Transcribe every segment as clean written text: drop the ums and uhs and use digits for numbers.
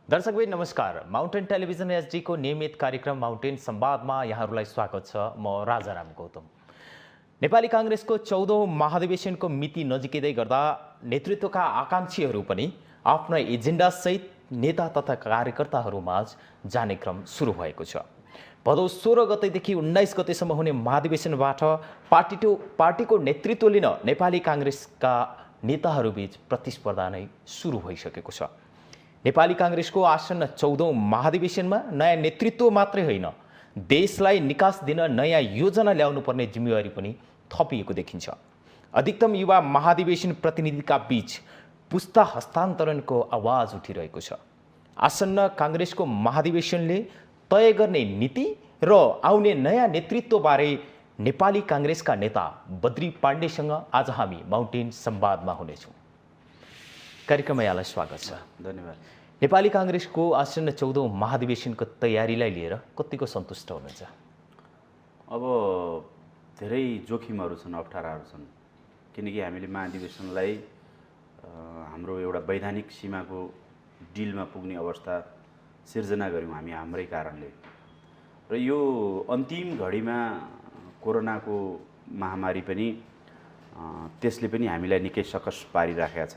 दर्शकबिन नमस्कार। Mountain television HD को नियमित कार्यक्रम माउन्टेन संवादमा यहाँहरूलाई स्वागत छ। म राजाराम गौतम। नेपाली काङ्ग्रेसको 14औं महाधिवेशनको मिति नजिकै गर्दा नेतृत्वका आकाङ्क्षीहरू पनि आफ्ना एजेन्डासहित नेता तथा कार्यकर्ताहरूमाझ जाने क्रम सुरु भएको छ। भदौ 16 गतेदेखि 19 गतेसम्म हुने महाधिवेशनबाट पार्टीको नेतृत्व लिन नेपाली काङ्ग्रेसका नेताहरूबीच प्रतिस्पर्धा नै सुरु भइसकेको छ। नेपाली काङ्ग्रेसको आसन्न 14औं महाधिवेशनमा नयाँ नेतृत्व मात्रै होइन, देशलाई निकास दिन नयाँ योजना ल्याउनु पर्ने जिम्मेवारी पनि थपिएको देखिन्छ। अधिकतम युवा महाधिवेशन प्रतिनिधिका बीच पुस्ता हस्तान्तरणको आवाज उठिरहेको छ। आसन्न काङ्ग्रेसको महाधिवेशनले तय गर्ने नीति र आउने नयाँ नेतृत्वबारे नेपाली काङ्ग्रेसका नेता बद्री पाण्डेसँग आज हामी माउन्टेन संवादमा हुनेछौँ। कार्यक्रममा यहाँलाई स्वागत छ। धन्यवाद। नेपाली काङ्ग्रेसको आसन्न 14औं महाधिवेशनको तयारीलाई लिएर कतिको सन्तुष्ट हुनुहुन्छ? अब धेरै जोखिमहरू छन्, अप्ठ्याराहरू छन्, किनकि हामीले महाधिवेशनलाई हाम्रो एउटा वैधानिक सीमाको डिलमा पुग्ने अवस्था सिर्जना गऱ्यौँ हामी हाम्रै कारणले। र यो अन्तिम घडीमा कोरोनाको महामारी पनि त्यसले पनि हामीलाई निकै सकस पारिराखेको छ।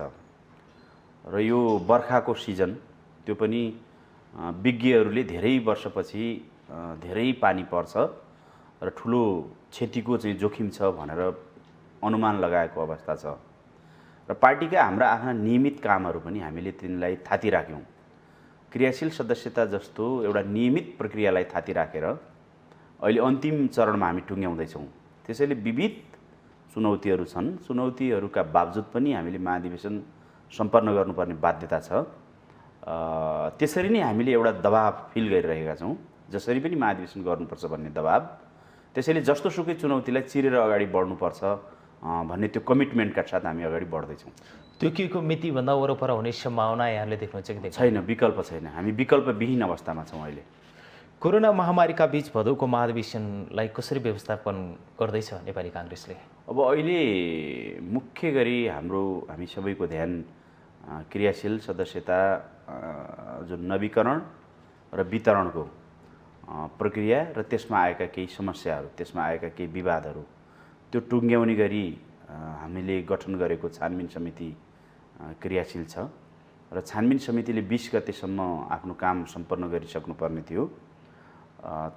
र यो बर्खाको सिजन त्यो पनि विज्ञहरूले धेरै वर्षपछि धेरै पानी पर्छ र ठुलो क्षतिको चाहिँ जोखिम छ भनेर अनुमान लगाएको अवस्था छ। र पार्टीका हाम्रा आफ्ना नियमित कामहरू पनि हामीले तिनलाई थाती राख्यौँ। क्रियाशील सदस्यता जस्तो एउटा नियमित प्रक्रियालाई थाती राखेर अहिले अन्तिम चरणमा हामी टुङ्ग्याउँदैछौँ। त्यसैले विविध चुनौतीहरू छन्। चुनौतीहरूका बावजुद पनि हामीले महाधिवेशन सम्पन्न गर्नुपर्ने बाध्यता छ। त्यसरी नै हामीले एउटा दबाब फिल गरिरहेका छौँ, जसरी पनि महाधिवेशन गर्नुपर्छ भन्ने दबाब। त्यसैले जस्तो सुकै चुनौतीलाई चिरेर अगाडि बढ्नुपर्छ भन्ने त्यो कमिटमेन्टका साथ हामी अगाडि बढ्दैछौँ। तोकिएको मितिभन्दा वरपर हुने सम्भावना यहाँले देख्नुहुन्छ कि छैन? विकल्प छैन। हामी विकल्पविहीन अवस्थामा छौँ अहिले। कोरोना महामारीका बीच भदौको महाधिवेशनलाई कसरी व्यवस्थापन गर्दैछ नेपाली काङ्ग्रेसले? अब अहिले मुख्य गरी हामी सबैको ध्यान क्रियाशील सदस्यता जुन नवीकरण र वितरणको प्रक्रिया र त्यसमा आएका केही समस्याहरू, त्यसमा आएका केही विवादहरू त्यो टुङ्ग्याउने गरी हामीले गठन गरेको छानबिन समिति क्रियाशील छ। र छानबिन समितिले 20 गतेसम्म आफ्नो काम सम्पन्न गरिसक्नुपर्ने थियो।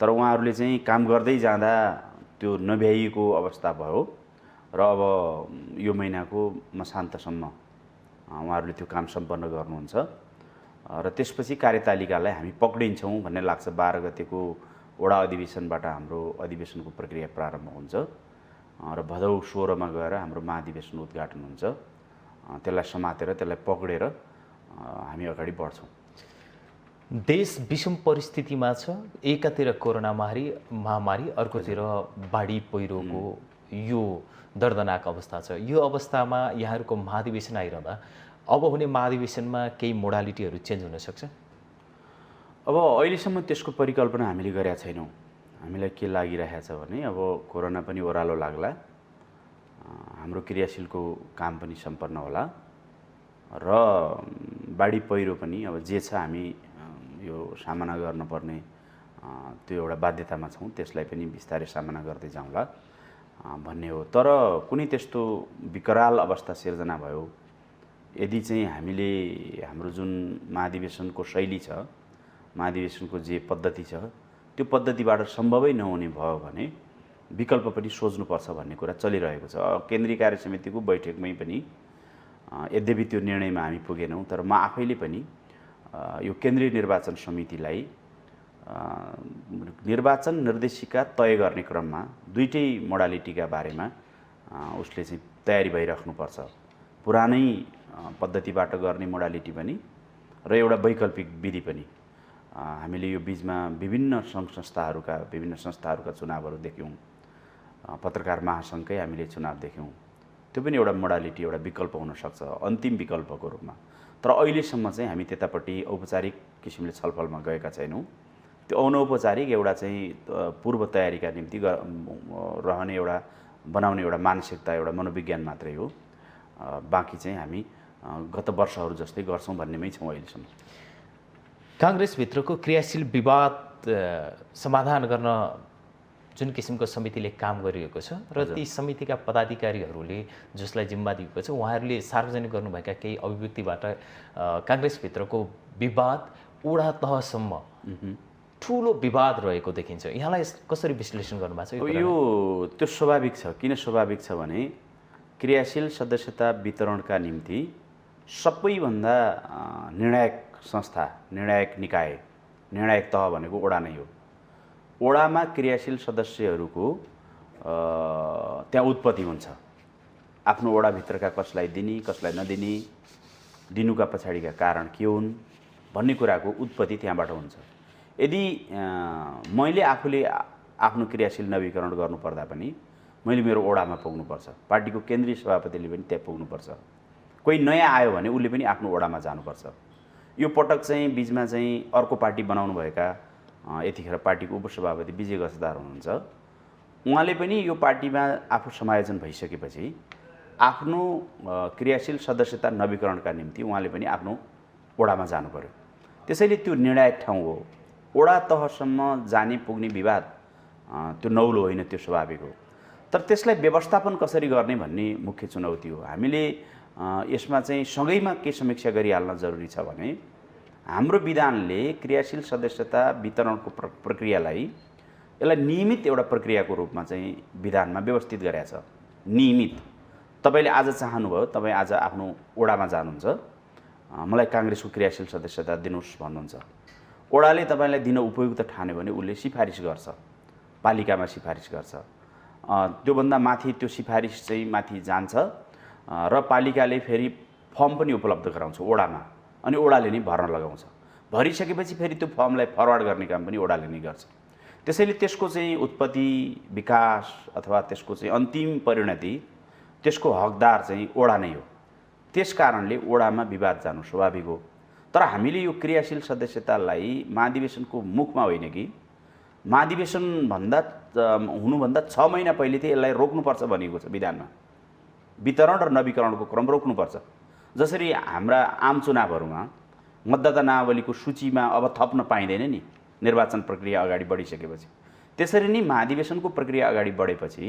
तर उहाँहरूले चाहिँ काम गर्दै जाँदा त्यो नभ्याइएको अवस्था भयो र अब यो महिनाको मसान्तसम्म उहाँहरूले त्यो काम सम्पन्न गर्नुहुन्छ। र त्यसपछि कार्यतालिकालाई हामी पक्रिन्छौँ भन्ने लाग्छ। 12 गतेको वडा अधिवेशनबाट हाम्रो अधिवेशनको प्रक्रिया प्रारम्भ हुन्छ र भदौ 16 मा गएर हाम्रो महाधिवेशन उद्घाटन हुन्छ। त्यसलाई समातेर त्यसलाई पक्रेर हामी अगाडि बढ्छौँ। देश विषम परिस्थितिमा छ। एकातिर कोरोना महामारी, अर्कोतिर बाढी पहिरोको यो दर्दनाक अवस्था छ। यो अवस्थामा यहाँहरूको महाधिवेशन आइरहँदा अब हुने महाधिवेशनमा केही मोडालिटीहरू चेन्ज हुन सक्छ? अब अहिलेसम्म त्यसको परिकल्पना हामीले गरेका छैनौँ। हामीलाई के लागिरहेको छ भने अब कोरोना पनि ओह्रालो लाग्ला, हाम्रो क्रियाशीलको काम पनि सम्पन्न होला र बाढी पहिरो पनि अब जे छ हामी यो सामना गर्नुपर्ने त्यो एउटा बाध्यतामा छौँ। त्यसलाई पनि बिस्तारै सामना गर्दै जाउँला भन्ने हो। तर कुनै त्यस्तो विकराल अवस्था सिर्जना भयो, यदि चाहिँ हामीले हाम्रो जुन महाधिवेशनको शैली छ, महाधिवेशनको जे पद्धति छ, त्यो पद्धतिबाट सम्भवै नहुने भयो भने विकल्प पनि सोच्नुपर्छ भन्ने कुरा चलिरहेको छ। केन्द्रीय कार्य समितिको बैठकमै पनि यद्यपि त्यो निर्णयमा हामी पुगेनौँ, तर म आफैले पनि यो केन्द्रीय निर्वाचन समितिलाई निर्वाचन निर्देशिका तय गर्ने क्रममा दुईटै मोडालिटीका बारेमा उसले चाहिँ तयारी भइराख्नुपर्छ। पुरानै पद्धतिबाट गर्ने मोडालिटी पनि र एउटा वैकल्पिक विधि पनि। हामीले यो बीचमा विभिन्न संस्थाहरूका चुनावहरू देख्यौँ। पत्रकार महासङ्घकै हामीले चुनाव देख्यौँ। त्यो पनि एउटा मोडालिटी, एउटा विकल्प हुनसक्छ अन्तिम विकल्पको रूपमा। तर अहिलेसम्म चाहिँ हामी त्यतापट्टि औपचारिक किसिमले छलफलमा गएका छैनौँ। त्यो अनौपचारिक एउटा चाहिँ पूर्व तयारीका निम्ति रहने एउटा बनाउने एउटा मानसिकता, एउटा मनोविज्ञान मात्रै हो। बाँकी चाहिँ हामी गत वर्षहरू जस्तै गर्छौँ भन्नेमै छौँ अहिलेसम्म। काङ्ग्रेसभित्रको क्रियाशील विवाद समाधान गर्न जुन किसिमको समितिले काम गरिएको छ र ती समितिका पदाधिकारीहरूले जसलाई जिम्मा दिएको छ उहाँहरूले सार्वजनिक गर्नुभएका केही अभिव्यक्तिबाट काङ्ग्रेसभित्रको विवाद वडा तहसम्म ठुलो विवाद रहेको देखिन्छ। यहाँलाई कसरी विश्लेषण गर्नुभएको छ? यो त्यो स्वाभाविक छ। किन स्वाभाविक छ भने क्रियाशील सदस्यता वितरणका निम्ति सबैभन्दा निर्णायक संस्था, निर्णायक निकाय, निर्णायक तह भनेको वडा नै हो। वडामा क्रियाशील सदस्यहरूको त्यहाँ उत्पत्ति हुन्छ। आफ्नो वडाभित्रका कसलाई दिने कसलाई नदिने, दिनुका पछाडिका कारण के हुन् भन्ने कुराको उत्पत्ति त्यहाँबाट हुन्छ। यदि मैले आफूले आफ्नो क्रियाशील नवीकरण गर्नुपर्दा पनि मैले मेरो वडामा पुग्नुपर्छ, पार्टीको केन्द्रीय सभापतिले पनि त्यहाँ पुग्नुपर्छ, कोही नयाँ आयो भने उसले पनि आफ्नो वडामा जानुपर्छ। यो पटक चाहिँ बिचमा चाहिँ अर्को पार्टी बनाउनुभएका यतिखेर पार्टीको उपसभापति विजय गजदार हुनुहुन्छ। उहाँले पनि यो पार्टीमा आफू समायोजन भइसकेपछि आफ्नो क्रियाशील सदस्यता नवीकरणका निम्ति उहाँले पनि आफ्नो वडामा जानु पर्यो। त्यसैले त्यो निर्णायक ठाउँ हो। वडा तहसम्म जाने पुग्ने विवाद त्यो नौलो होइन, त्यो स्वाभाविक हो। तर त्यसलाई व्यवस्थापन कसरी गर्ने भन्ने मुख्य चुनौती हो। हामीले यसमा चाहिँ सँगैमा के समीक्षा गरिहाल्न जरुरी छ भने हाम्रो विधानले क्रियाशील सदस्यता वितरणको प्रक्रियालाई यसलाई नियमित एउटा प्रक्रियाको रूपमा चाहिँ विधानमा व्यवस्थित गरेको छ। नियमित तपाईले आज चाहनुभयो, तपाईँ आज आफ्नो वडामा जानुहुन्छ, मलाई काङ्ग्रेसको क्रियाशील सदस्यता दिनुहोस् भन्नुहुन्छ, वडाले तपाईँलाई दिन उपयुक्त ठान्यो भने उसले सिफारिस गर्छ, पालिकामा सिफारिस गर्छ। त्योभन्दा माथि त्यो सिफारिस चाहिँ माथि जान्छ र पालिकाले फेरि फर्म पनि उपलब्ध गराउँछ वडामा, अनि वडाले नै भर्न लगाउँछ। भरिसकेपछि फेरि त्यो फर्मलाई फरवार्ड गर्ने काम पनि वडाले नै गर्छ। त्यसैले त्यसको चाहिँ उत्पत्ति, विकास अथवा त्यसको चाहिँ अन्तिम परिणति, त्यसको हकदार चाहिँ वडा नै हो। त्यस कारणले वडामा विवाद जानु स्वाभाविक हो। तर हामीले यो क्रियाशील सदस्यतालाई महाधिवेशनको मुखमा होइन कि हुनुभन्दा 6 महिना पहिले चाहिँ यसलाई रोक्नुपर्छ भनिएको छ विधानमा। वितरण र नवीकरणको क्रम रोक्नुपर्छ। जसरी हाम्रा आम चुनावहरूमा मतदाता नावलीको सूचीमा अब थप्न पाइँदैन नि निर्वाचन प्रक्रिया अगाडि बढिसकेपछि, त्यसरी नै महाधिवेशनको प्रक्रिया अगाडि बढेपछि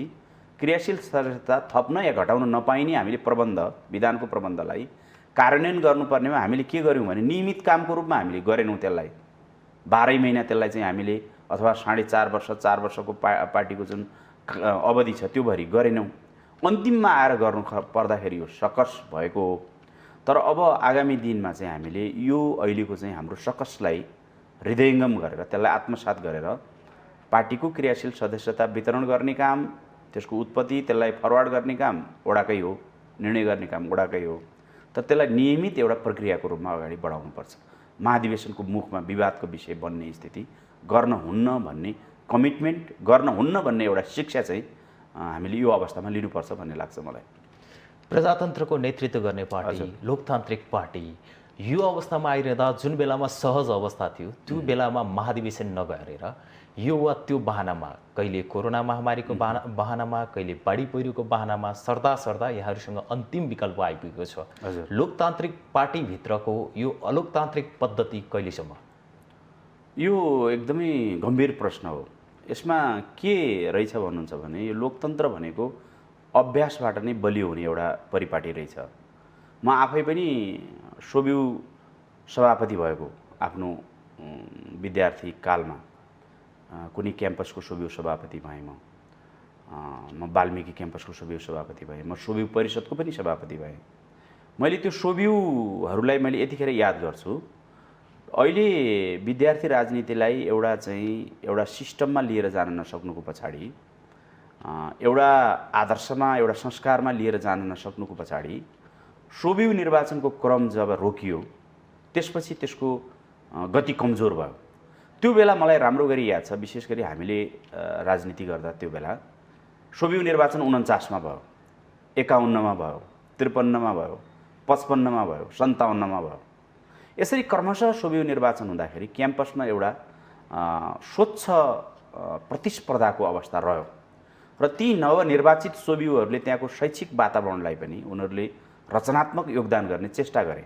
क्रियाशील सदस्यता थप्न या घटाउन नपाइने हामीले प्रबन्ध, विधानको प्रबन्धलाई कार्यान्वयन गर्नुपर्नेमा हामीले के गर्यौँ भने नियमित कामको रूपमा हामीले गरेनौँ। त्यसलाई 12 महिना त्यसलाई चाहिँ हामीले अथवा 4.5 वर्ष 4 वर्षको पार्टीको जुन अवधि छ त्यो भरि गरेनौँ। अन्तिममा आएर गर्नु पर्दाखेरि यो सकस भएको हो। तर अब आगामी दिनमा चाहिँ हामीले यो अहिलेको चाहिँ हाम्रो सकसलाई हृदयङ्गम गरेर, त्यसलाई आत्मसात गरेर पार्टीको क्रियाशील सदस्यता वितरण गर्ने काम, त्यसको उत्पत्ति, त्यसलाई फरवार्ड गर्ने काम वडाकै हो, निर्णय गर्ने काम वडाकै हो। तर त्यसलाई नियमित एउटा प्रक्रियाको रूपमा अगाडि बढाउनुपर्छ। महाधिवेशनको मुखमा विवादको विषय बन्ने स्थिति गर्न हुन्न भन्ने कमिटमेन्ट, गर्न हुन्न भन्ने एउटा शिक्षा चाहिँ हामीले यो अवस्थामा लिनुपर्छ भन्ने लाग्छ मलाई। प्रजातन्त्रको नेतृत्व गर्ने पार्टी, लोकतान्त्रिक पार्टी यो अवस्थामा आइरहँदा जुन बेलामा सहज अवस्था थियो त्यो बेलामा महाधिवेशन नगरेर यो वा त्यो बहानामा, कहिले कोरोना महामारीको बहानामा, कहिले बाढी पहिरोको बहानामा सर्दा सर्दा यहाँहरूसँग अन्तिम विकल्प आइपुगेको छ। लोकतान्त्रिक पार्टीभित्रको यो अलोकतान्त्रिक पद्धति कहिलेसम्म? यो एकदमै गम्भीर प्रश्न हो। यसमा के रहेछ भन्नुहुन्छ भने यो लोकतन्त्र भनेको अभ्यासबाट नै बलियो हुने एउटा परिपाटी रहेछ। म आफै पनि सोभिउ सभापति भएको आफ्नो विद्यार्थी कालमा कुनै क्याम्पसको सोभिउ सभापति भएँ। म वाल्मिकी क्याम्पसको सोभिउ सभापति भएँ। म सोभिउ परिषदको पनि सभापति भएँ। मैले त्यो सोभिउहरूलाई मैले यतिखेर याद गर्छु। अहिले विद्यार्थी राजनीतिलाई एउटा सिस्टममा लिएर जान नसक्नुको पछाडि, एउटा आदर्शमा, एउटा संस्कारमा लिएर जान नसक्नुको पछाडि सोभिउ निर्वाचनको क्रम जब रोकियो त्यसपछि त्यसको गति कमजोर भयो। त्यो बेला मलाई राम्रो गरी याद छ। विशेष गरी हामीले राजनीति गर्दा त्यो बेला सोभिउ निर्वाचन 49 मा भयो, 51 मा भयो, 53 मा भयो, 55 मा भयो, 57 मा भयो। यसरी क्रमशः सोभिउ निर्वाचन हुँदाखेरि क्याम्पसमा एउटा स्वच्छ प्रतिस्पर्धाको अवस्था रह्यो र ती नवनिर्वाचित सोभिउहरूले त्यहाँको शैक्षिक वातावरणलाई पनि उनीहरूले रचनात्मक योगदान गर्ने चेष्टा गरे।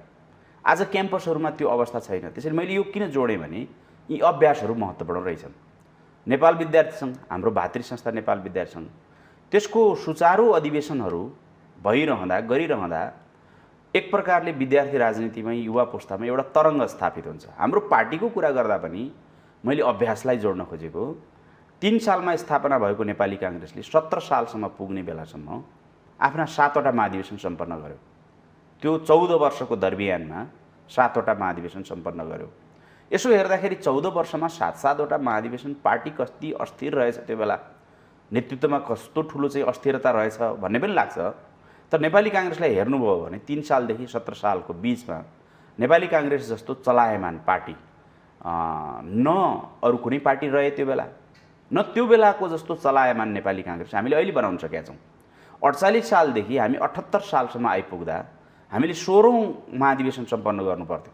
आज क्याम्पसहरूमा त्यो अवस्था छैन। त्यसैले मैले यो किन जोडेँ भने यी अभ्यासहरू महत्त्वपूर्ण रहेछन्। नेपाल विद्यार्थी सङ्घ, हाम्रो भातृ संस्था नेपाल विद्यार्थी सङ्घ, त्यसको सुचारू अधिवेशनहरू भइरहँदा गरिरहँदा एक प्रकारले विद्यार्थी राजनीतिमै युवा पुस्तामा एउटा तरङ्ग स्थापित हुन्छ। हाम्रो पार्टीको कुरा गर्दा पनि मैले अभ्यासलाई जोड्न खोजेको, 3 सालमा स्थापना भएको नेपाली काङ्ग्रेसले 17 सालसम्म पुग्ने बेलासम्म आफ्ना 7वटा महाधिवेशन सम्पन्न गर्यो। त्यो 14 वर्षको दरमियानमा 7वटा महाधिवेशन सम्पन्न गर्यो। यसो हेर्दाखेरि 14 वर्षमा 7-7वटा महाधिवेशन पार्टी कति अस्थिर रहेछ, त्यो बेला नेतृत्वमा कस्तो ठुलो चाहिँ अस्थिरता रहेछ भन्ने पनि लाग्छ। तर नेपाली काङ्ग्रेसलाई हेर्नुभयो भने 3 सालदेखि 17 सालको बिचमा नेपाली काङ्ग्रेस जस्तो चलायमान पार्टी न अरू कुनै पार्टी रहे त्यो बेला, न त्यो बेलाको जस्तो चलायमान नेपाली काङ्ग्रेस हामीले अहिले बनाउन सकेका छौँ। 48 सालदेखि हामी 78 सालसम्म आइपुग्दा हामीले 16औँ महाधिवेशन सम्पन्न गर्नुपर्थ्यो।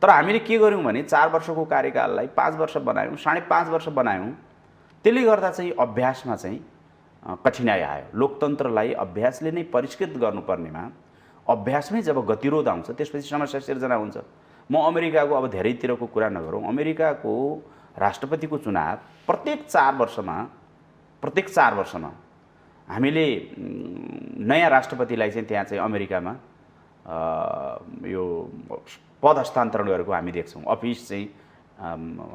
तर हामीले के गर्यौँ भने 4 वर्षको कार्यकाललाई 5 वर्ष बनायौँ, 5.5 वर्ष बनायौँ। त्यसले गर्दा चाहिँ अभ्यासमा चाहिँ कठिनाइ आयो। लोकतन्त्रलाई अभ्यासले नै परिष्कृत गर्नुपर्नेमा अभ्यासमै जब गतिरोध आउँछ त्यसपछि समस्या सिर्जना हुन्छ। म अमेरिकाको अब धेरैतिरको कुरा नगरौँ, अमेरिकाको राष्ट्रपतिको चुनाव प्रत्येक 4 वर्षमा हामीले नयाँ राष्ट्रपतिलाई चाहिँ त्यहाँ चाहिँ अमेरिकामा यो पद हस्तान्तरण गरेको हामी देख्छौँ, अफिस चाहिँ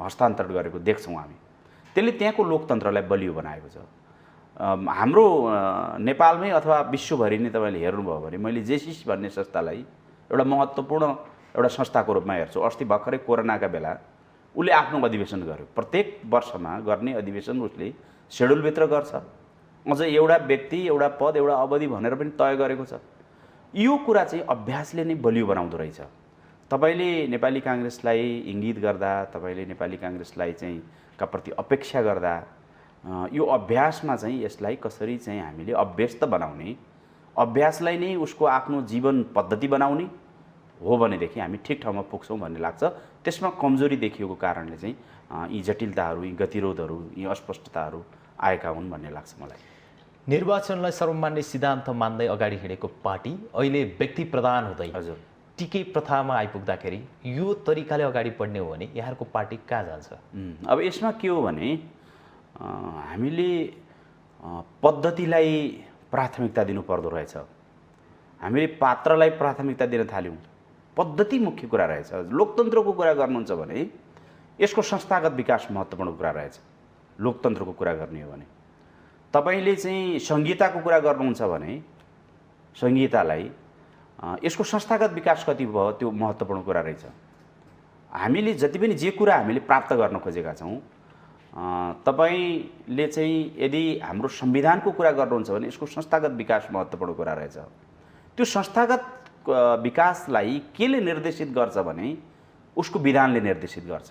हस्तान्तरण गरेको देख्छौँ हामी। त्यसले त्यहाँको लोकतन्त्रलाई बलियो बनाएको छ। हाम्रो नेपालमै अथवा विश्वभरि नै तपाईँले हेर्नुभयो भने मैले जेसिस भन्ने संस्थालाई एउटा महत्त्वपूर्ण एउटा संस्थाको रूपमा हेर्छु। अस्ति भर्खरै कोरोनाका बेला उसले आफ्नो अधिवेशन गर्यो। प्रत्येक वर्षमा गर्ने अधिवेशन उसले सेड्युलभित्र गर्छ। अझ एउटा व्यक्ति, एउटा पद, एउटा अवधि भनेर पनि तय गरेको छ। यो कुरा चाहिँ अभ्यासले नै बलियो बनाउँदो रहेछ। तपाईँले नेपाली काङ्ग्रेसलाई इङ्गित गर्दा, तपाईँले नेपाली काङ्ग्रेसलाई चाहिँ का प्रति अपेक्षा गर्दा यो अभ्यासमा चाहिँ यसलाई कसरी चाहिँ हामीले अभ्यस्त बनाउने, अभ्यासलाई नै उसको आफ्नो जीवन पद्धति बनाउने हो भनेदेखि हामी ठिक ठाउँमा पुग्छौँ भन्ने लाग्छ। त्यसमा कमजोरी देखिएको कारणले चाहिँ यी जटिलताहरू, यी गतिरोधहरू, यी अस्पष्टताहरू आएका हुन् भन्ने लाग्छ मलाई। निर्वाचनलाई सर्वमान्य सिद्धान्त मान्दै अगाडि हिँडेको पार्टी अहिले व्यक्ति प्रधान हुँदै हजुर टिके प्रथामा आइपुग्दाखेरि यो तरिकाले अगाडि बढ्ने हो भने यहाँको पार्टी कहाँ जान्छ? अब यसमा के हो भने हामीले पद्धतिलाई प्राथमिकता दिनुपर्दो रहेछ। हामीले पात्रलाई प्राथमिकता दिन थाल्यौँ। पद्धति मुख्य कुरा रहेछ। लोकतन्त्रको कुरा गर्नुहुन्छ भने यसको संस्थागत विकास महत्त्वपूर्ण कुरा रहेछ। लोकतन्त्रको कुरा गर्ने हो भने तपाईँले चाहिँ संहिताको कुरा गर्नुहुन्छ भने संहितालाई यसको संस्थागत विकास कति भयो त्यो महत्त्वपूर्ण कुरा रहेछ। हामीले जति पनि जे कुरा हामीले प्राप्त गर्न खोजेका छौँ, तपाईँले चाहिँ यदि हाम्रो संविधानको कुरा गर्नुहुन्छ भने यसको संस्थागत विकास महत्त्वपूर्ण कुरा रहेछ। त्यो संस्थागत विकासलाई केले निर्देशित गर्छ भने उसको विधानले निर्देशित गर्छ।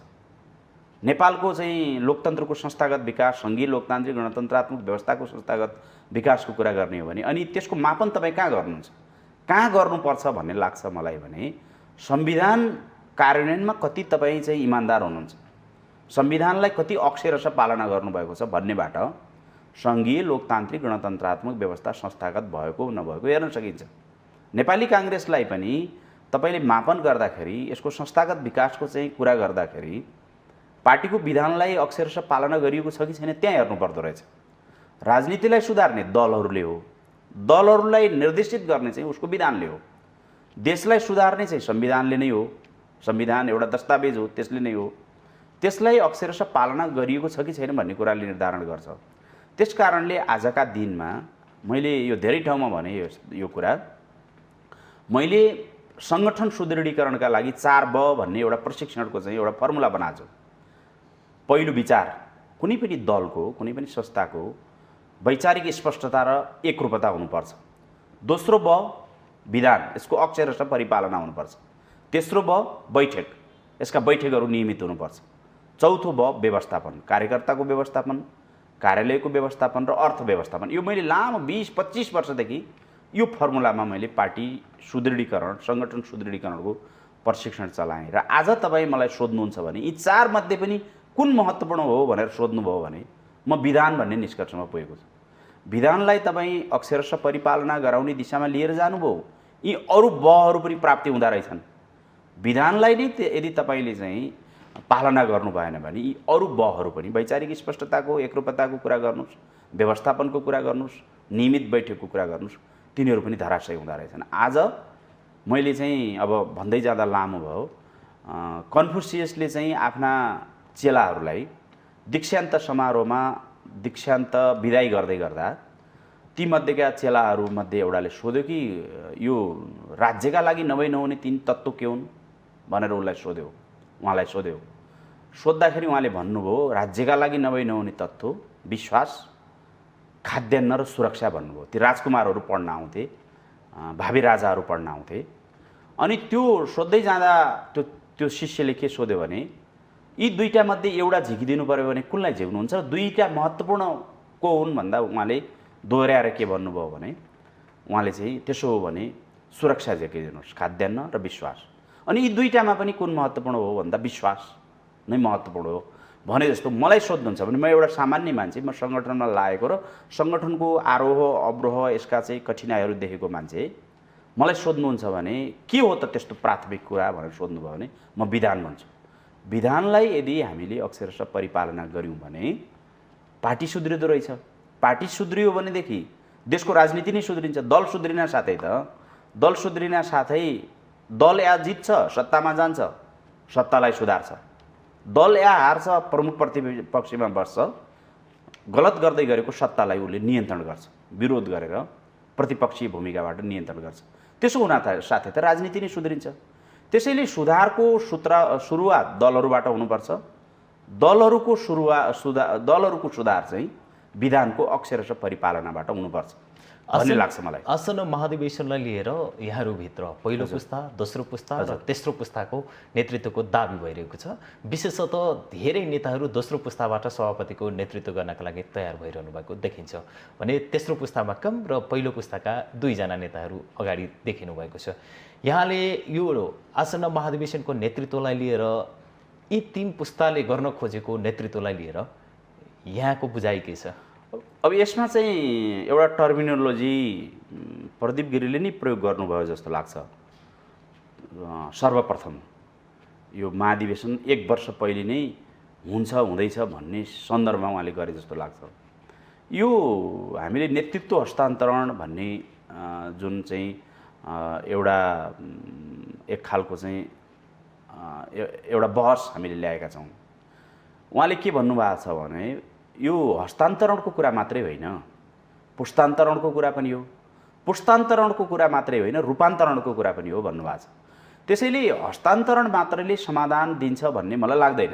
नेपालको चाहिँ लोकतन्त्रको संस्थागत विकास, सङ्घीय लोकतान्त्रिक गणतन्त्रात्मक व्यवस्थाको संस्थागत विकासको कुरा गर्ने हो भने अनि त्यसको मापन तपाईँ कहाँ गर्नुहुन्छ, कहाँ गर्नुपर्छ भन्ने लाग्छ मलाई भने संविधान कार्यान्वयनमा कति तपाईँ चाहिँ इमान्दार हुनुहुन्छ, संविधानलाई कति अक्षरशः पालना गर्नुभएको छ भन्नेबाट सङ्घीय लोकतान्त्रिक गणतन्त्रात्मक व्यवस्था संस्थागत भएको नभएको हेर्न सकिन्छ। नेपाली काङ्ग्रेसलाई पनि तपाईँले मापन गर्दाखेरि, यसको संस्थागत विकासको चाहिँ कुरा गर्दाखेरि पार्टीको विधानलाई अक्षरशः पालना गरिएको छ कि छैन त्यहाँ हेर्नुपर्दो रहेछ। राजनीतिलाई सुधार्ने दलहरूले हो, दलहरूलाई निर्देशित गर्ने चाहिँ उसको विधानले हो। देशलाई सुधार्ने चाहिँ संविधानले नै हो। संविधान एउटा दस्तावेज हो, त्यसले नै हो। त्यसलाई अक्षरशः पालना गरिएको छ कि छैन भन्ने कुराले निर्धारण गर्छ। त्यस कारणले आजका दिनमा मैले यो धेरै ठाउँमा भने यो कुरा मैले सङ्गठन सुदृढीकरणका लागि 4 ब भन्ने एउटा प्रशिक्षणको चाहिँ एउटा फर्मुला बनाएको छु। पहिलो विचार, कुनै पनि दलको, कुनै पनि संस्थाको वैचारिक स्पष्टता र एकरूपता हुनुपर्छ। दोस्रो ब विधान, यसको अक्षरशः परिपालना हुनुपर्छ। तेस्रो ब बैठक, यसका बैठकहरू नियमित हुनुपर्छ। चौथो ब व्यवस्थापन, कार्यकर्ताको व्यवस्थापन, कार्यालयको व्यवस्थापन र अर्थ व्यवस्थापन। यो मैले लामो 20-25 वर्षदेखि यो फर्मुलामा मैले पार्टी सुदृढीकरण, सङ्गठन सुदृढीकरणको प्रशिक्षण चलाएँ। र आज तपाईँ मलाई सोध्नुहुन्छ भने यी 4 मध्ये पनि कुन महत्त्वपूर्ण हो भनेर सोध्नुभयो भने म विधान भन्ने निष्कर्षमा पुगेको छु। विधानलाई तपाईँ अक्षरशः परिपालना गराउने दिशामा लिएर जानुभयो, यी अरू बहरू पनि प्राप्ति हुँदा रहेछन्। विधानलाई नै यदि तपाईँले चाहिँ पालना गर्नु भएन भने यी अरू बहहरू पनि वैचारिक स्पष्टताको एकरूपताको कुरा गर्नुहोस्, व्यवस्थापनको कुरा गर्नुहोस्, नियमित बैठकको कुरा गर्नुहोस्, तिनीहरू पनि धराशयी हुँदो रहेछन्। आज मैले चाहिँ अब भन्दै जाँदा लामो भयो, कन्फ्युसियसले चाहिँ आफ्ना चेलाहरूलाई दीक्षान्त समारोहमा दीक्षान्त विदाई गर्दै गर्दा तीमध्येका चेलाहरूमध्ये एउटाले सोध्यो कि यो राज्यका लागि नभई नहुने तीन तत्त्व के हुन् भनेर उहाँलाई सोध्यो। सोद्धाखेरि उहाँले भन्नुभयो राज्यका लागि नभई नहुने तत्त्व विश्वास, खाद्यान्न र सुरक्षा भन्नुभयो। ती राजकुमारहरू पढ्न आउँथे, भावी राजाहरू पढ्न आउँथे। अनि त्यो सोध्दै जाँदा त्यो शिष्यले के सोध्यो भने यी दुईटा मध्ये एउटा झिकिदिनु पर्यो भने कुनलाई झिक्नुहुन्छ? दुईटा महत्त्वपूर्ण को हुन् भन्दा उहाँले दोहोऱ्याएर के भन्नुभयो भने उहाँले चाहिँ त्यसो हो भने सुरक्षा झिकिदिनुहोस्, खाद्यान्न र विश्वास। अनि यी दुईटामा पनि कुन महत्त्वपूर्ण हो भन्दा विश्वास नै महत्त्वपूर्ण हो भने जस्तो मलाई सोध्नुहुन्छ भने म एउटा सामान्य मान्छे, म सङ्गठनमा लागेको र सङ्गठनको आरोह अवरोह यसका चाहिँ कठिनाइहरू देखेको मान्छे, मलाई सोध्नुहुन्छ भने के हो त त्यस्तो प्राथमिक कुरा भनेर सोध्नुभयो भने म विधान भन्छु। विधानलाई यदि हामीले अक्षरशः परिपालना गऱ्यौँ भने पार्टी सुध्रिँदो रहेछ। पार्टी सुध्रियो भनेदेखि देशको राजनीति नै सुध्रिन्छ। दल सुध्रिन साथै दल या जित्छ, सत्तामा जान्छ, सत्तालाई सुधार्छ। दल या हार्छ, प्रमुख प्रतिपक्षमा बस्छ, गलत गर्दै गरेको सत्तालाई उसले नियन्त्रण गर्छ, विरोध गरेर प्रतिपक्षीय भूमिकाबाट नियन्त्रण गर्छ। त्यसो हुन साथै त राजनीति नै सुध्रिन्छ। त्यसैले सुधारको सुरुवात दलहरूबाट हुनुपर्छ। दलहरूको सुधार चाहिँ विधानको अक्षरशः परिपालनाबाट हुनुपर्छ भन्ने लाग्छ मलाई। आसन्न महाधिवेशनलाई लिएर यहाँहरूभित्र पहिलो पुस्ता, दोस्रो पुस्ता र तेस्रो पुस्ताको नेतृत्वको दाबी भइरहेको छ। विशेषतः धेरै नेताहरू दोस्रो पुस्ताबाट सभापतिको नेतृत्व गर्नका लागि तयार भइरहनु भएको देखिन्छ भने तेस्रो पुस्तामा कम र पहिलो पुस्ताका दुईजना नेताहरू अगाडि देखिनु भएको छ। यहाँले यो आसन्न महाधिवेशनको नेतृत्वलाई लिएर यी तीन पुस्ताले गर्न खोजेको नेतृत्वलाई लिएर यहाँको बुझाइ के छ? अब यसमा चाहिँ एउटा टर्मिनोलोजी प्रदीप गिरीले नै प्रयोग गर्नुभयो जस्तो लाग्छ। सर्वप्रथम यो महाधिवेशन 1 वर्ष पहिले नै हुँदैछ भन्ने सन्दर्भमा उहाँले गरे जस्तो लाग्छ। यो हामीले नेतृत्व हस्तान्तरण भन्ने जुन चाहिँ एउटा एक खालको चाहिँ एउटा बहस हामीले ल्याएका छौँ। उहाँले के भन्नुभएको छ भने यो हस्तान्तरणको कुरा मात्रै होइन, पुस्तान्तरणको कुरा पनि हो, पुस्तान्तरणको कुरा मात्रै होइन, रूपान्तरणको कुरा पनि हो भन्नुभएको छ। त्यसैले हस्तान्तरण मात्रले समाधान दिन्छ भन्ने मलाई लाग्दैन।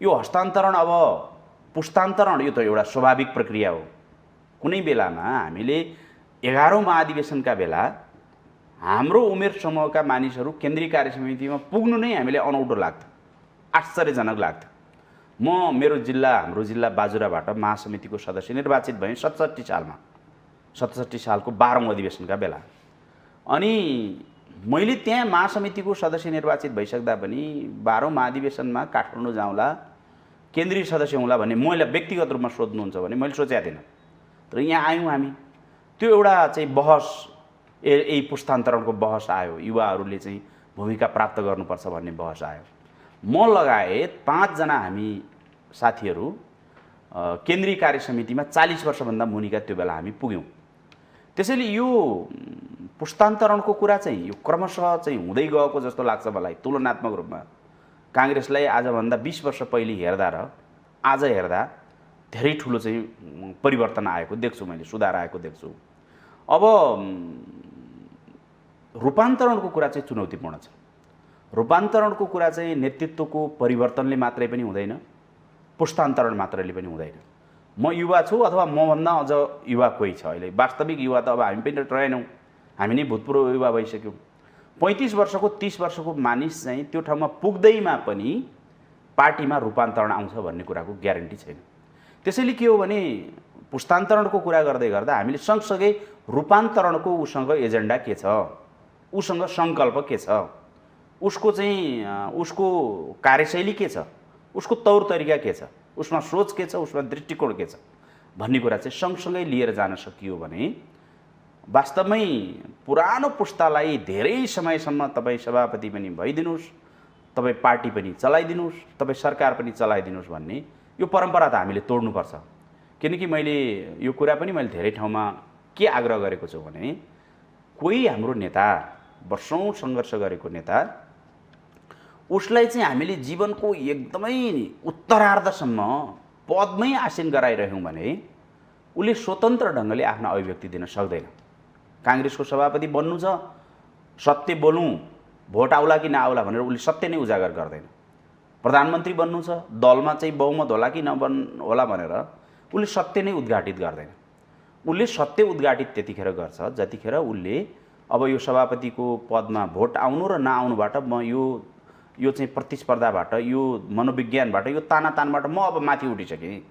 यो हस्तान्तरण अब पुस्तान्तरण यो त एउटा स्वाभाविक प्रक्रिया हो। कुनै बेलामा हामीले 11औं महाधिवेशनका बेला हाम्रो उमेर समूहका मानिसहरू केन्द्रीय कार्य समितिमा पुग्नु नै हामीले अनौठो लाग्थ्यो, आश्चर्यजनक लाग्थ्यो। हाम्रो जिल्ला बाजुराबाट महासमितिको सदस्य निर्वाचित भएँ 67 सालमा, 67 सालको 12औं अधिवेशनका बेला। अनि मैले त्यहाँ महासमितिको सदस्य निर्वाचित भइसक्दा पनि 12औं महाधिवेशनमा काठमाडौँ जाउँला, केन्द्रीय सदस्य हुँला भन्ने मैले व्यक्तिगत रूपमा सोध्नुहुन्छ भने मैले सोचेको थिइनँ। तर यहाँ आयौँ हामी, त्यो एउटा चाहिँ बहस, यही पुस्तान्तरणको बहस आयो, युवाहरूले चाहिँ भूमिका प्राप्त गर्नुपर्छ भन्ने बहस आयो। म लगायत 5 जना हामी साथीहरू केन्द्रीय कार्य समितिमा 40 वर्षभन्दा मुनिका त्यो बेला हामी पुग्यौँ। त्यसैले यो पुस्तान्तरणको कुरा चाहिँ यो क्रमशः चाहिँ हुँदै गएको जस्तो लाग्छ मलाई। तुलनात्मक रूपमा काङ्ग्रेसलाई आजभन्दा 20 वर्ष पहिले हेर्दा र आज हेर्दा धेरै ठुलो चाहिँ परिवर्तन आएको देख्छु मैले, सुधार आएको देख्छु। अब रूपान्तरणको कुरा चाहिँ चुनौतीपूर्ण छ। रूपान्तरणको कुरा चाहिँ नेतृत्वको परिवर्तनले मात्रै पनि हुँदैन, पुस्तान्तरण मात्रले पनि हुँदैन। म युवा छु अथवा मभन्दा अझ युवा कोही छ अहिले, वास्तविक युवा त अब हामी पनि रहेनौँ, हामी नै भूतपूर्व युवा भइसक्यौँ। 35 वर्षको 30 वर्षको मानिस चाहिँ त्यो ठाउँमा पुग्दैमा पनि पार्टीमा रूपान्तरण आउँछ भन्ने कुराको ग्यारेन्टी छैन। त्यसैले के हो भने पुस्तान्तरणको कुरा गर्दै गर्दा हामीले सँगसँगै रूपान्तरणको उसँग एजेन्डा के छ, उसँग सङ्कल्प के छ, उसको चाहिँ उसको कार्यशैली के छ, उसको तौर तरिका के छ, उसमा सोच के छ, उसमा दृष्टिकोण के छ भन्ने कुरा चाहिँ सँगसँगै लिएर जान सकियो भने वास्तवमै पुरानो पुस्तालाई धेरै समयसम्म तपाईँ सभापति पनि भइदिनुहोस्, तपाईँ पार्टी पनि चलाइदिनुहोस्, तपाईँ सरकार पनि चलाइदिनुहोस् भन्ने यो परम्परा त हामीले तोड्नुपर्छ। किनकि मैले यो कुरा पनि मैले धेरै ठाउँमा के आग्रह गरेको छु भने कोही हाम्रो नेता वर्षौँ सङ्घर्ष गरेको नेता उसलाई चाहिँ हामीले जीवनको एकदमै उत्तरार्धसम्म पदमै आसीन गराइरह्यौँ भने उसले स्वतन्त्र ढङ्गले आफ्ना अभिव्यक्ति दिन सक्दैन। काङ्ग्रेसको सभापति बन्नु छ, सत्य बोलौँ, भोट आउला कि नआउला भनेर उसले सत्य नै उजागर गर्दैन। प्रधानमन्त्री बन्नु छ, दलमा चाहिँ बहुमत होला कि होला भनेर उसले सत्य नै उद्घाटित गर्दैन। उसले सत्य उद्घाटित त्यतिखेर गर्छ जतिखेर उसले अब यो सभापतिको पदमा भोट आउनु र नआउनुबाट म यो चाहिँ प्रतिस्पर्धाबाट, यो मनोविज्ञानबाट, यो तानातानबाट म अब माथि उठिसकेँ,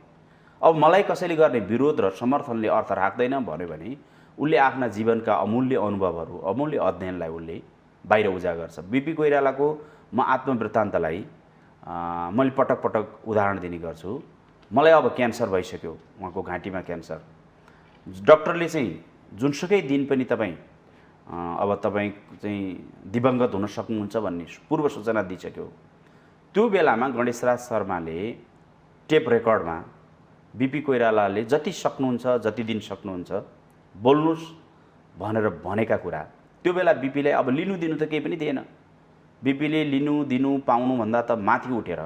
अब मलाई कसैले गर्ने विरोध र समर्थनले अर्थ राख्दैन भन्यो भने उसले आफ्ना जीवनका अमूल्य अनुभवहरू, अमूल्य अध्ययनलाई उसले बाहिर उजागर गर्छ। बिपी कोइरालाको म आत्मवृत्तान्तलाई मैले पटक पटक उदाहरण दिने गर्छु। मलाई अब क्यान्सर भइसक्यो, उहाँको घाँटीमा क्यान्सर। डक्टरले चाहिँ जुनसुकै दिन पनि तपाईँ अब तपाईँ चाहिँ दिवंगत हुन सक्नुहुन्छ भन्ने पूर्व सूचना दिइसक्यो। त्यो बेलामा गणेशराज शर्माले टेप रेकर्डमा बिपी कोइरालाले जति सक्नुहुन्छ, जति दिन सक्नुहुन्छ बोल्नुहोस् भनेर भनेका कुरा, त्यो बेला बिपीलाई अब लिनु दिनु त केही पनि थिएन। बिपीले लिनु दिनु पाउनुभन्दा त माथि उठेर,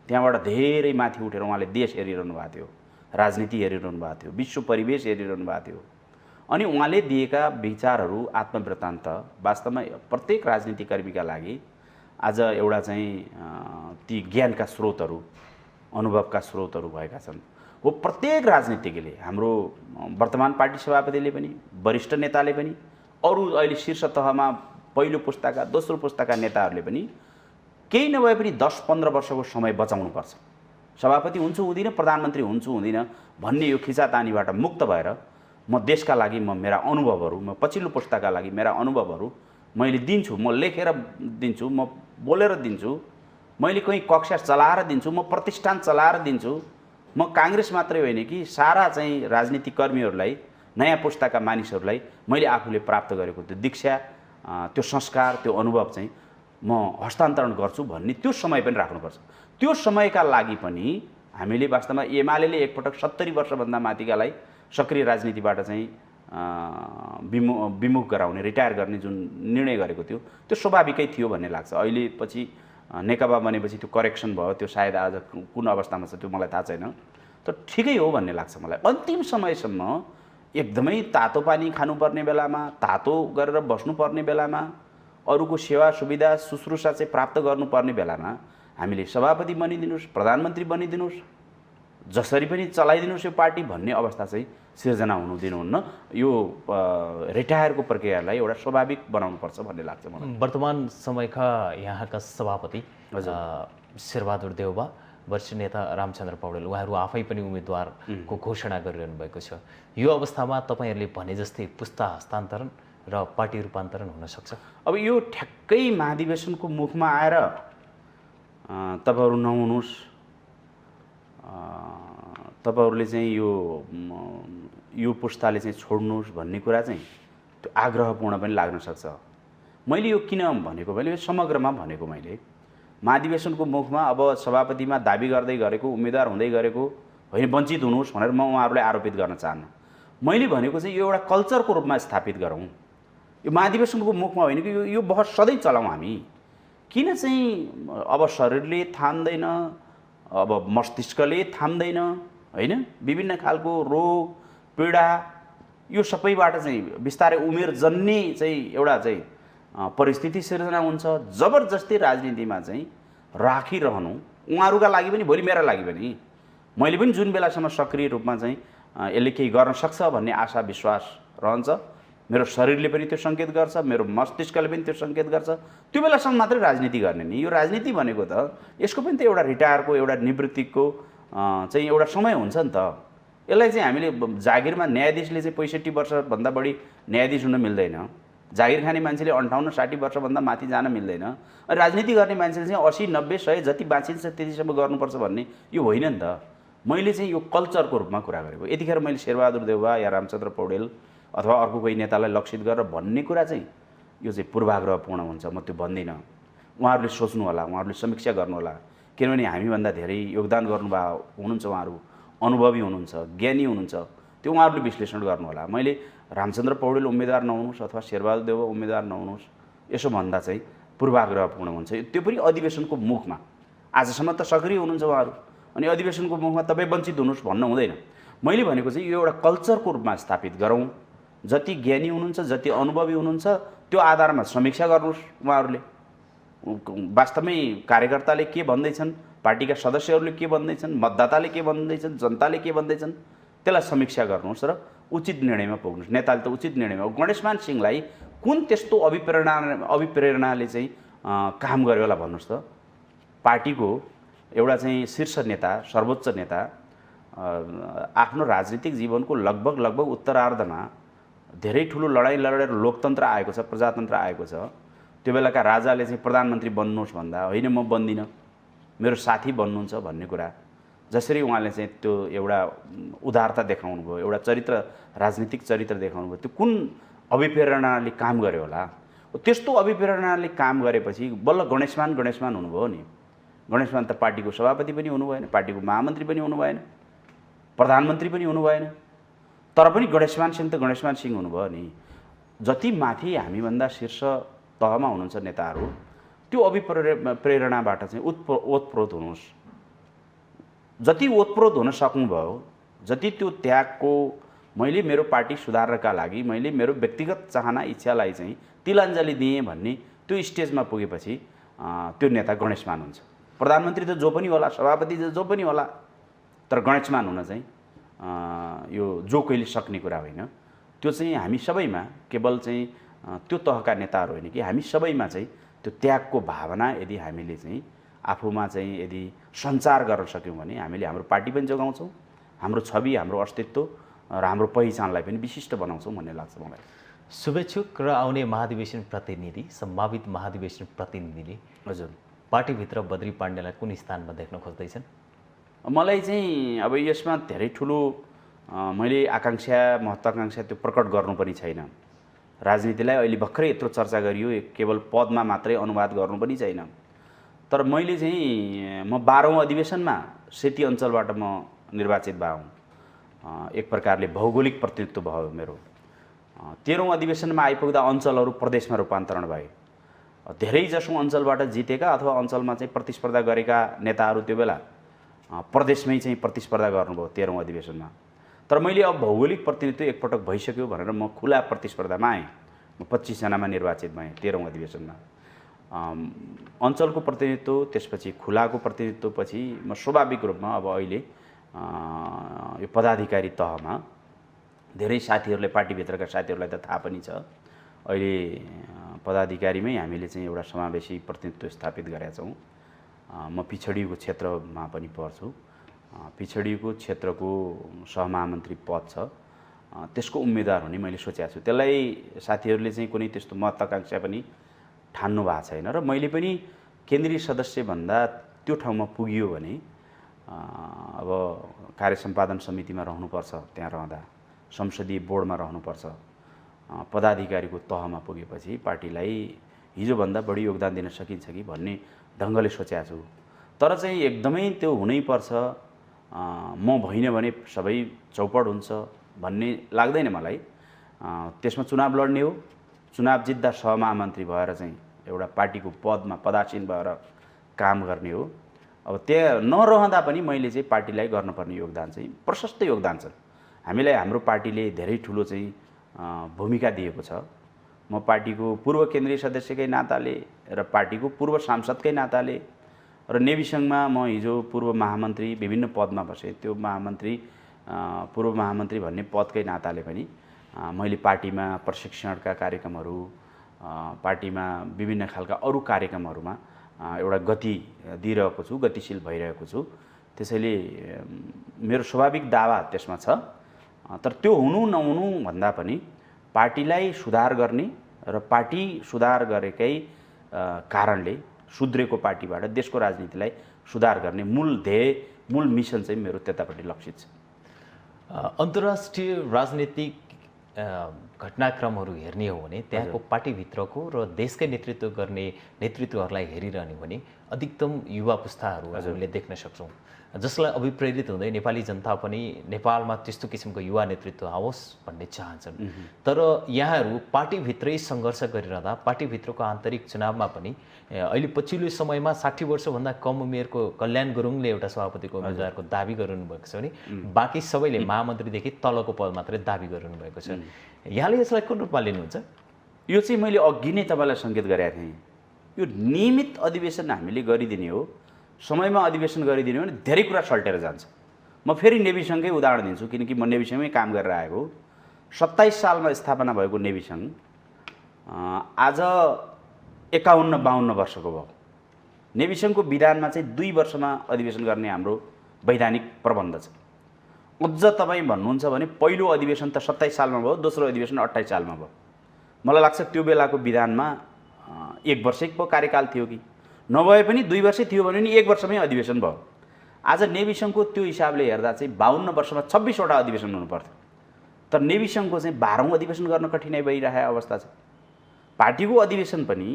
त्यहाँबाट धेरै माथि उठेर उहाँले देश हेरिरहनु भएको थियो, राजनीति हेरिरहनु भएको थियो, विश्व परिवेश हेरिरहनु भएको थियो। अनि उहाँले दिएका विचारहरू, आत्मवृत्तान्त वास्तवमा प्रत्येक राजनीतिकर्मीका लागि आज एउटा चाहिँ ती ज्ञानका स्रोतहरू, अनुभवका स्रोतहरू भएका छन्। हो प्रत्येक राजनीतिज्ञले, हाम्रो वर्तमान पार्टी सभापतिले पनि, वरिष्ठ नेताले पनि, अरू अहिले शीर्ष तहमा पहिलो पुस्ताका, दोस्रो पुस्ताका नेताहरूले पनि केही नभए पनि 10-15 वर्षको समय बचाउनुपर्छ। सभापति हुन्छु हुँदिनँ, प्रधानमन्त्री हुन्छु हुँदिनँ भन्ने यो खिचातानीबाट मुक्त भएर म देशका लागि, म मेरा अनुभवहरू, म पछिल्लो पुस्ताका लागि मेरा अनुभवहरू मैले दिन्छु, म लेखेर दिन्छु, म बोलेर दिन्छु, मैले कहीँ कक्षा चलाएर दिन्छु, म प्रतिष्ठान चलाएर दिन्छु। म काङ्ग्रेस मात्रै होइन कि सारा चाहिँ राजनीतिकर्मीहरूलाई, नयाँ पुस्ताका मानिसहरूलाई मैले आफूले प्राप्त गरेको त्यो दीक्षा, त्यो संस्कार, त्यो अनुभव चाहिँ म हस्तान्तरण गर्छु भन्ने त्यो समय पनि राख्नुपर्छ। त्यो समयका लागि पनि हामीले वास्तवमा एमाले एकपटक 70 वर्षभन्दा माथिकालाई सक्रिय राजनीतिबाट चाहिँ विमुख गराउने, रिटायर गर्ने जुन निर्णय गरेको थियो त्यो स्वाभाविकै थियो भन्ने लाग्छ। अहिले पछि नेकपा बनेपछि त्यो करेक्सन भयो, त्यो सायद आज कुन अवस्थामा छ त्यो मलाई थाहा छैन, तर ठिकै हो भन्ने लाग्छ मलाई। अन्तिम समयसम्म एकदमै तातो पानी खानुपर्ने बेलामा, तातो गरेर बस्नुपर्ने बेलामा, अरूको सेवा सुविधा शुश्रूषा चाहिँ प्राप्त गर्नुपर्ने बेलामा हामीले सभापति बनिदिनुहोस्, प्रधानमन्त्री बनिदिनुहोस्, जसरी पनि चलाइदिनुहोस् यो पार्टी भन्ने अवस्था चाहिँ सिर्जना हुनु दिनुहुन्न। यो रिटायरको प्रक्रियालाई एउटा स्वाभाविक बनाउनुपर्छ भन्ने लाग्छ मलाई। वर्तमान समयका यहाँका सभापति शेरबहादुर देउवा, वरिष्ठ नेता रामचन्द्र पौडेल, उहाँहरू आफै पनि उम्मेदवारको घोषणा गरिरहनु भएको छ। यो अवस्थामा तपाईँहरूले भने जस्तै पुस्ता हस्तान्तरण र पार्टी रूपान्तरण हुन सक्छ? अब यो ठ्याक्कै महाधिवेशनको मुखमा आएर तपाईँहरू नहुनुहोस्, तपाईँहरूले चाहिँ यो पुस्ताले चाहिँ छोड्नुहोस् भन्ने कुरा चाहिँ त्यो आग्रहपूर्ण पनि लाग्न सक्छ। मैले यो किन भनेको, मैले समग्रमा भनेको, मैले महाधिवेशनको मुखमा अब सभापतिमा दाबी गर्दै गरेको, उम्मेदवार हुँदै गरेको होइन वञ्चित हुनुहोस् भनेर म उहाँहरूलाई आरोपित गर्न चाहन्न। मैले भनेको चाहिँ यो एउटा कल्चरको रूपमा स्थापित गरौँ। यो महाधिवेशनको मुखमा होइन कि यो बहस सधैँ चलाउँ हामी। किन चाहिँ अब शरीरले थाम्दैन, अब मस्तिष्कले थाम्दैन, होइन, विभिन्न खालको रोग पीडा यो सबैबाट चाहिँ बिस्तारै उमेर जन्ने चाहिँ एउटा चाहिँ परिस्थिति सिर्जना हुन्छ। जबरजस्ती राजनीतिमा चाहिँ राखिरहनु उहाँहरूका लागि पनि, भोलि मेरा लागि पनि, मैले पनि जुन बेलासम्म सक्रिय रूपमा चाहिँ यसले केही गर्न सक्छ भन्ने आशा विश्वास रहन्छ, मेरो शरीरले पनि त्यो सङ्केत गर्छ, मेरो मस्तिष्कले पनि त्यो सङ्केत गर्छ, त्यो बेलासम्म मात्रै राजनीति गर्ने नि। यो राजनीति भनेको त यसको पनि त एउटा रिटायरको, एउटा निवृत्तिको चाहिँ एउटा समय हुन्छ नि त। यसलाई चाहिँ हामीले जागिरमा न्यायाधीशले चाहिँ 65 वर्षभन्दा बढी न्यायाधीश हुन मिल्दैन, जागिर खाने मान्छेले 58-60 वर्षभन्दा माथि जान मिल्दैन, राजनीति गर्ने मान्छेले चाहिँ 80, 90, 100 जति बाँचिन्छ त्यतिसम्म गर्नुपर्छ भन्ने यो होइन नि त। मैले चाहिँ यो कल्चरको रूपमा कुरा गरेको। यतिखेर मैले शेरबहादुर देउवा या रामचन्द्र पौडेल अथवा अर्को कोही नेतालाई लक्षित गरेर भन्ने कुरा चाहिँ यो चाहिँ पूर्वाग्रहपूर्ण हुन्छ। म त्यो भन्दिनँ। उहाँहरूले सोच्नु होला, उहाँहरूले समीक्षा गर्नु होला, किनभने हामीभन्दा धेरै योगदान गर्नुभयो हुनुहुन्छ, उहाँहरू अनुभवी हुनुहुन्छ, ज्ञानी हुनुहुन्छ, त्यो उहाँहरूले विश्लेषण गर्नु होला। मैले रामचन्द्र पौडेल उम्मेदवार नहुनुहोस् अथवा शेरबहादुर देउवा उम्मेदवार नहुनुहोस् यसो भन्दा चाहिँ पूर्वाग्रहपूर्ण हुन्छ। त्यो पनि अधिवेशनको मुखमा। आजसम्म त सक्रिय हुनुहुन्छ उहाँहरू, अनि अधिवेशनको मुखमा तपाईँ वञ्चित हुनुहोस् भन्न हुँदैन। मैले भनेको चाहिँ यो एउटा कल्चरको रूपमा स्थापित गरौँ। जति ज्ञानी हुनुहुन्छ, जति अनुभवी हुनुहुन्छ, त्यो आधारमा समीक्षा गर्नुहोस्। उहाँहरूले वास्तवमै कार्यकर्ताले के भन्दैछन्, पार्टीका सदस्यहरूले के भन्दैछन्, मतदाताले के भन्दैछन्, जनताले के भन्दैछन्, त्यसलाई समीक्षा गर्नुहोस् र उचित निर्णयमा पुग्नुहोस्। नेताले त उचित निर्णयमा, गणेशमान सिंहलाई कुन त्यस्तो अभिप्रेरणाले चाहिँ काम गर्यो होला भन्नुहोस् त। पार्टीको एउटा चाहिँ शीर्ष नेता, सर्वोच्च नेता आफ्नो राजनीतिक जीवनको लगभग उत्तरार्धमा धेरै ठुलो लडाइँ लडेर लोकतन्त्र आएको छ, प्रजातन्त्र आएको छ। त्यो बेलाका राजाले चाहिँ प्रधानमन्त्री बन्नुहोस् भन्दा होइन म बन्दिनँ, मेरो साथी बन्नुहुन्छ भन्ने कुरा जसरी उहाँले चाहिँ त्यो एउटा उदारता देखाउनु भयो, एउटा चरित्र, राजनीतिक चरित्र देखाउनु भयो, त्यो कुन अभिप्रेरणाले काम गर्यो होला। त्यस्तो अभिप्रेरणाले काम गरेपछि बल्ल गणेशमान हुनुभयो नि। गणेशमान त पार्टीको सभापति पनि हुनु भएन, पार्टीको महामन्त्री पनि हुनु भएन, प्रधानमन्त्री पनि हुनु भएन, तर पनि गणेशमान सिंह त गणेशमान सिंह हुनुभयो नि। जति माथि हामीभन्दा शीर्ष तहमा हुनुहुन्छ नेताहरू, त्यो अभिप्रेरणाबाट चाहिँ ओतप्रोत हुनुहोस्। जति ओतप्रोत हुन सक्नुभयो, जति त्यो त्यागको मैले मेरो पार्टी सुधार्नका लागि मैले मेरो व्यक्तिगत चाहना इच्छालाई चाहिँ तिलाञ्जली दिएँ भन्ने त्यो स्टेजमा पुगेपछि त्यो नेता गणेशमान हुन्छ। प्रधानमन्त्री त जो पनि होला, सभापति त जो पनि होला, तर गणेशमान हुन चाहिँ यो जो कोहीले सक्ने कुरा होइन। त्यो चाहिँ हामी सबैमा, केवल चाहिँ त्यो तहका नेताहरू होइन कि हामी सबैमा चाहिँ त्यो त्यागको भावना यदि हामीले चाहिँ आफूमा चाहिँ यदि सञ्चार गर्न सक्यौँ भने हामीले हाम्रो पार्टी पनि जोगाउँछौँ, हाम्रो छवि, हाम्रो अस्तित्व र हाम्रो पहिचानलाई पनि विशिष्ट बनाउँछौँ भन्ने लाग्छ मलाई। शुभेच्छुक र आउने महाधिवेशन प्रतिनिधि, सम्भावित महाधिवेशन प्रतिनिधिले हजुर पार्टीभित्र बद्री पाण्डेलाई कुन स्थानमा देख्न खोज्दैछन्? मलाई चाहिँ अब यसमा धेरै ठुलो मैले आकाङ्क्षा, महत्त्वाकाङ्क्षा त्यो प्रकट गर्नु पनि छैन। राजनीतिलाई अहिले भर्खरै यत्रो चर्चा गरियो, केवल पदमा मात्रै अनुवाद गर्नु पनि छैन। तर मैले चाहिँ म 12औं अधिवेशनमा सेती अञ्चलबाट म निर्वाचित भएँ। एक प्रकारले भौगोलिक प्रतिनिधित्व भयो मेरो। 13औं अधिवेशनमा आइपुग्दा अञ्चलहरू प्रदेशमा रूपान्तरण भए। धेरैजसो अञ्चलबाट जितेका अथवा अञ्चलमा चाहिँ प्रतिस्पर्धा गरेका नेताहरू त्यो बेला प्रदेशमै चाहिँ प्रतिस्पर्धा गर्नुभयो 13औं अधिवेशनमा। तर मैले अब भौगोलिक प्रतिनिधित्व एकपटक भइसक्यो भनेर म खुला प्रतिस्पर्धामा आएँ। म 25 जनामा निर्वाचित भएँ 13औं अधिवेशनमा। अञ्चलको प्रतिनिधित्व, त्यसपछि खुलाको प्रतिनिधित्व, पछि म स्वाभाविक रूपमा अब अहिले यो पदाधिकारी तहमा धेरै साथीहरूले, पार्टीभित्रका साथीहरूलाई त थाहा पनि छ, अहिले पदाधिकारीमै हामीले चाहिँ एउटा समावेशी प्रतिनिधित्व स्थापित गरेका छौँ। म पिछडिएको क्षेत्रमा पनि पर्छु। पिछडिएको क्षेत्रको सहमहामन्त्री पद छ, त्यसको उम्मेदवार हुने मैले सोचेको छु। त्यसलाई साथीहरूले चाहिँ कुनै त्यस्तो महत्त्वाकाङ्क्षा पनि ठान्नु भएको छैन र मैले पनि केन्द्रीय सदस्यभन्दा त्यो ठाउँमा पुगियो भने अब कार्य सम्पादन समितिमा रहनुपर्छ, त्यहाँ रहँदा संसदीय बोर्डमा रहनुपर्छ, पदाधिकारीको तहमा पुगेपछि पार्टीलाई हिजोभन्दा बढी योगदान दिन सकिन्छ कि भन्ने ढङ्गले सोचेको छु। तर चाहिँ एकदमै त्यो हुनैपर्छ, म भइनँ भने सबै चौपट हुन्छ भन्ने लाग्दैन मलाई। त्यसमा चुनाव लड्ने हो, चुनाव जित्दा सहमहामन्त्री भएर चाहिँ एउटा पार्टीको पदमा पदासीन भएर काम गर्ने हो। अब त्यहाँ नरहँदा पनि मैले चाहिँ पार्टीलाई गर्नुपर्ने योगदान चाहिँ प्रशस्त योगदान छ। हामीलाई हाम्रो पार्टीले धेरै ठुलो चाहिँ भूमिका दिएको छ। म पार्टीको पूर्व केन्द्रीय सदस्यकै नाताले र पार्टीको पूर्व सांसदकै नाताले र नेविसङ्घमा म हिजो पूर्व महामन्त्री विभिन्न पदमा बसेँ। त्यो महामन्त्री, पूर्व महामन्त्री भन्ने पदकै नाताले पनि मैले पार्टीमा प्रशिक्षणका कार्यक्रमहरू, पार्टीमा विभिन्न खालका अरू कार्यक्रमहरूमा एउटा गति दिइरहेको छु, गतिशील भइरहेको छु। त्यसैले मेरो स्वाभाविक दावा त्यसमा छ। तर त्यो हुनु नहुनु भन्दा पनि पार्टीलाई सुधार गर्ने र पार्टी सुधार गरेकै कारणले सुध्रेको पार्टीबाट देशको राजनीतिलाई सुधार गर्ने मूल ध्येय, मूल मिसन चाहिँ मेरो त्यतापट्टि लक्षित छ। अन्तर्राष्ट्रिय राजनीतिक घटनाक्रमहरू हेर्ने हो भने त्यहाँको पार्टीभित्रको र देशकै नेतृत्व गर्ने नेतृत्वहरूलाई हेरिरहने हो भने अधिकतम युवा पुस्ताहरू हामीले देख्न सक्छौँ, जसलाई अभिप्रेरित हुँदै नेपाली जनता पनि नेपालमा त्यस्तो किसिमको युवा नेतृत्व आओस् भन्ने चाहन्छन्। तर यहाँहरू पार्टीभित्रै सङ्घर्ष गरिरहँदा पार्टीभित्रको आन्तरिक चुनावमा पनि अहिले पछिल्लो समयमा 60 वर्षभन्दा कम उमेरको कल्याण गुरुङले एउटा सभापतिको उम्मेदवारको दाबी गर्नुभएको छ भने बाँकी सबैले महामन्त्रीदेखि तलको पद मात्रै दाबी गर्नुभएको छ। यहाँले यसलाई कुन रूपमा लिनुहुन्छ? यो चाहिँ मैले अघि नै तपाईँलाई सङ्केत गरेको थिएँ, यो नियमित अधिवेशन हामीले गरिदिने हो, समयमा अधिवेशन गरिदिने हो भने धेरै कुरा सल्टेर जान्छ। म फेरि नेभी सङ्घकै उदाहरण दिन्छु, किनकि म नेभी सङ्घमै काम गरेर आएको। 27 सालमा स्थापना भएको नेभी सङ्घ आज 51-52 वर्षको भयो। नेभी सङ्घको विधानमा चाहिँ 2 वर्षमा अधिवेशन गर्ने हाम्रो वैधानिक प्रबन्ध छ। अझ तपाईँ भन्नुहुन्छ भने पहिलो अधिवेशन त 27 सालमा भयो, दोस्रो अधिवेशन 28 सालमा भयो। मलाई लाग्छ त्यो बेलाको विधानमा 1 वर्षको कार्यकाल थियो कि नभए पनि 2 वर्षै थियो भने नि 1 वर्षमै अधिवेशन भयो। आज नेभी सङ्घको त्यो हिसाबले हेर्दा चाहिँ 52 वर्षमा 26 वटा अधिवेशन हुनुपर्थ्यो, तर नेभी सङ्घको चाहिँ 12औँ अधिवेशन गर्न कठिनाइ भइरहेको अवस्था छ। पार्टीको अधिवेशन पनि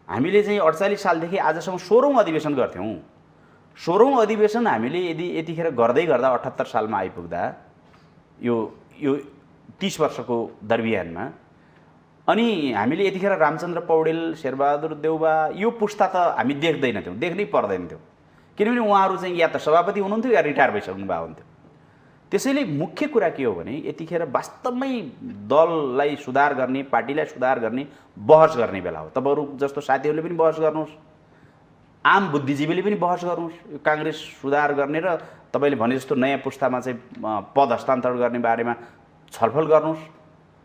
हामीले चाहिँ 48 सालदेखि आजसम्म 16औँ अधिवेशन गर्थ्यौँ। 16औँ अधिवेशन हामीले यदि यतिखेर गर्दै गर्दा 78 सालमा आइपुग्दा यो 30 वर्षको दरमियानमा अनि हामीले यतिखेर रामचन्द्र पौडेल, शेरबहादुर देउबा यो पुस्ता त हामी देख्दैनथ्यौँ, देख्नै पर्दैन थियो, किनभने उहाँहरू चाहिँ या त सभापति हुनुहुन्थ्यो या रिटायर भइसक्नु भएको हुन्थ्यो। त्यसैले मुख्य कुरा के हो भने यतिखेर वास्तवमै दललाई सुधार गर्ने, पार्टीलाई सुधार गर्ने, बहस गर्ने बेला हो। तपाईँहरू जस्तो साथीहरूले पनि बहस गर्नुहोस्, आम बुद्धिजीवीले पनि बहस गर्नुहोस्, यो काङ्ग्रेस सुधार गर्ने र तपाईँले भने जस्तो नयाँ पुस्तामा चाहिँ पद हस्तान्तरण गर्ने बारेमा छलफल गर्नुहोस्।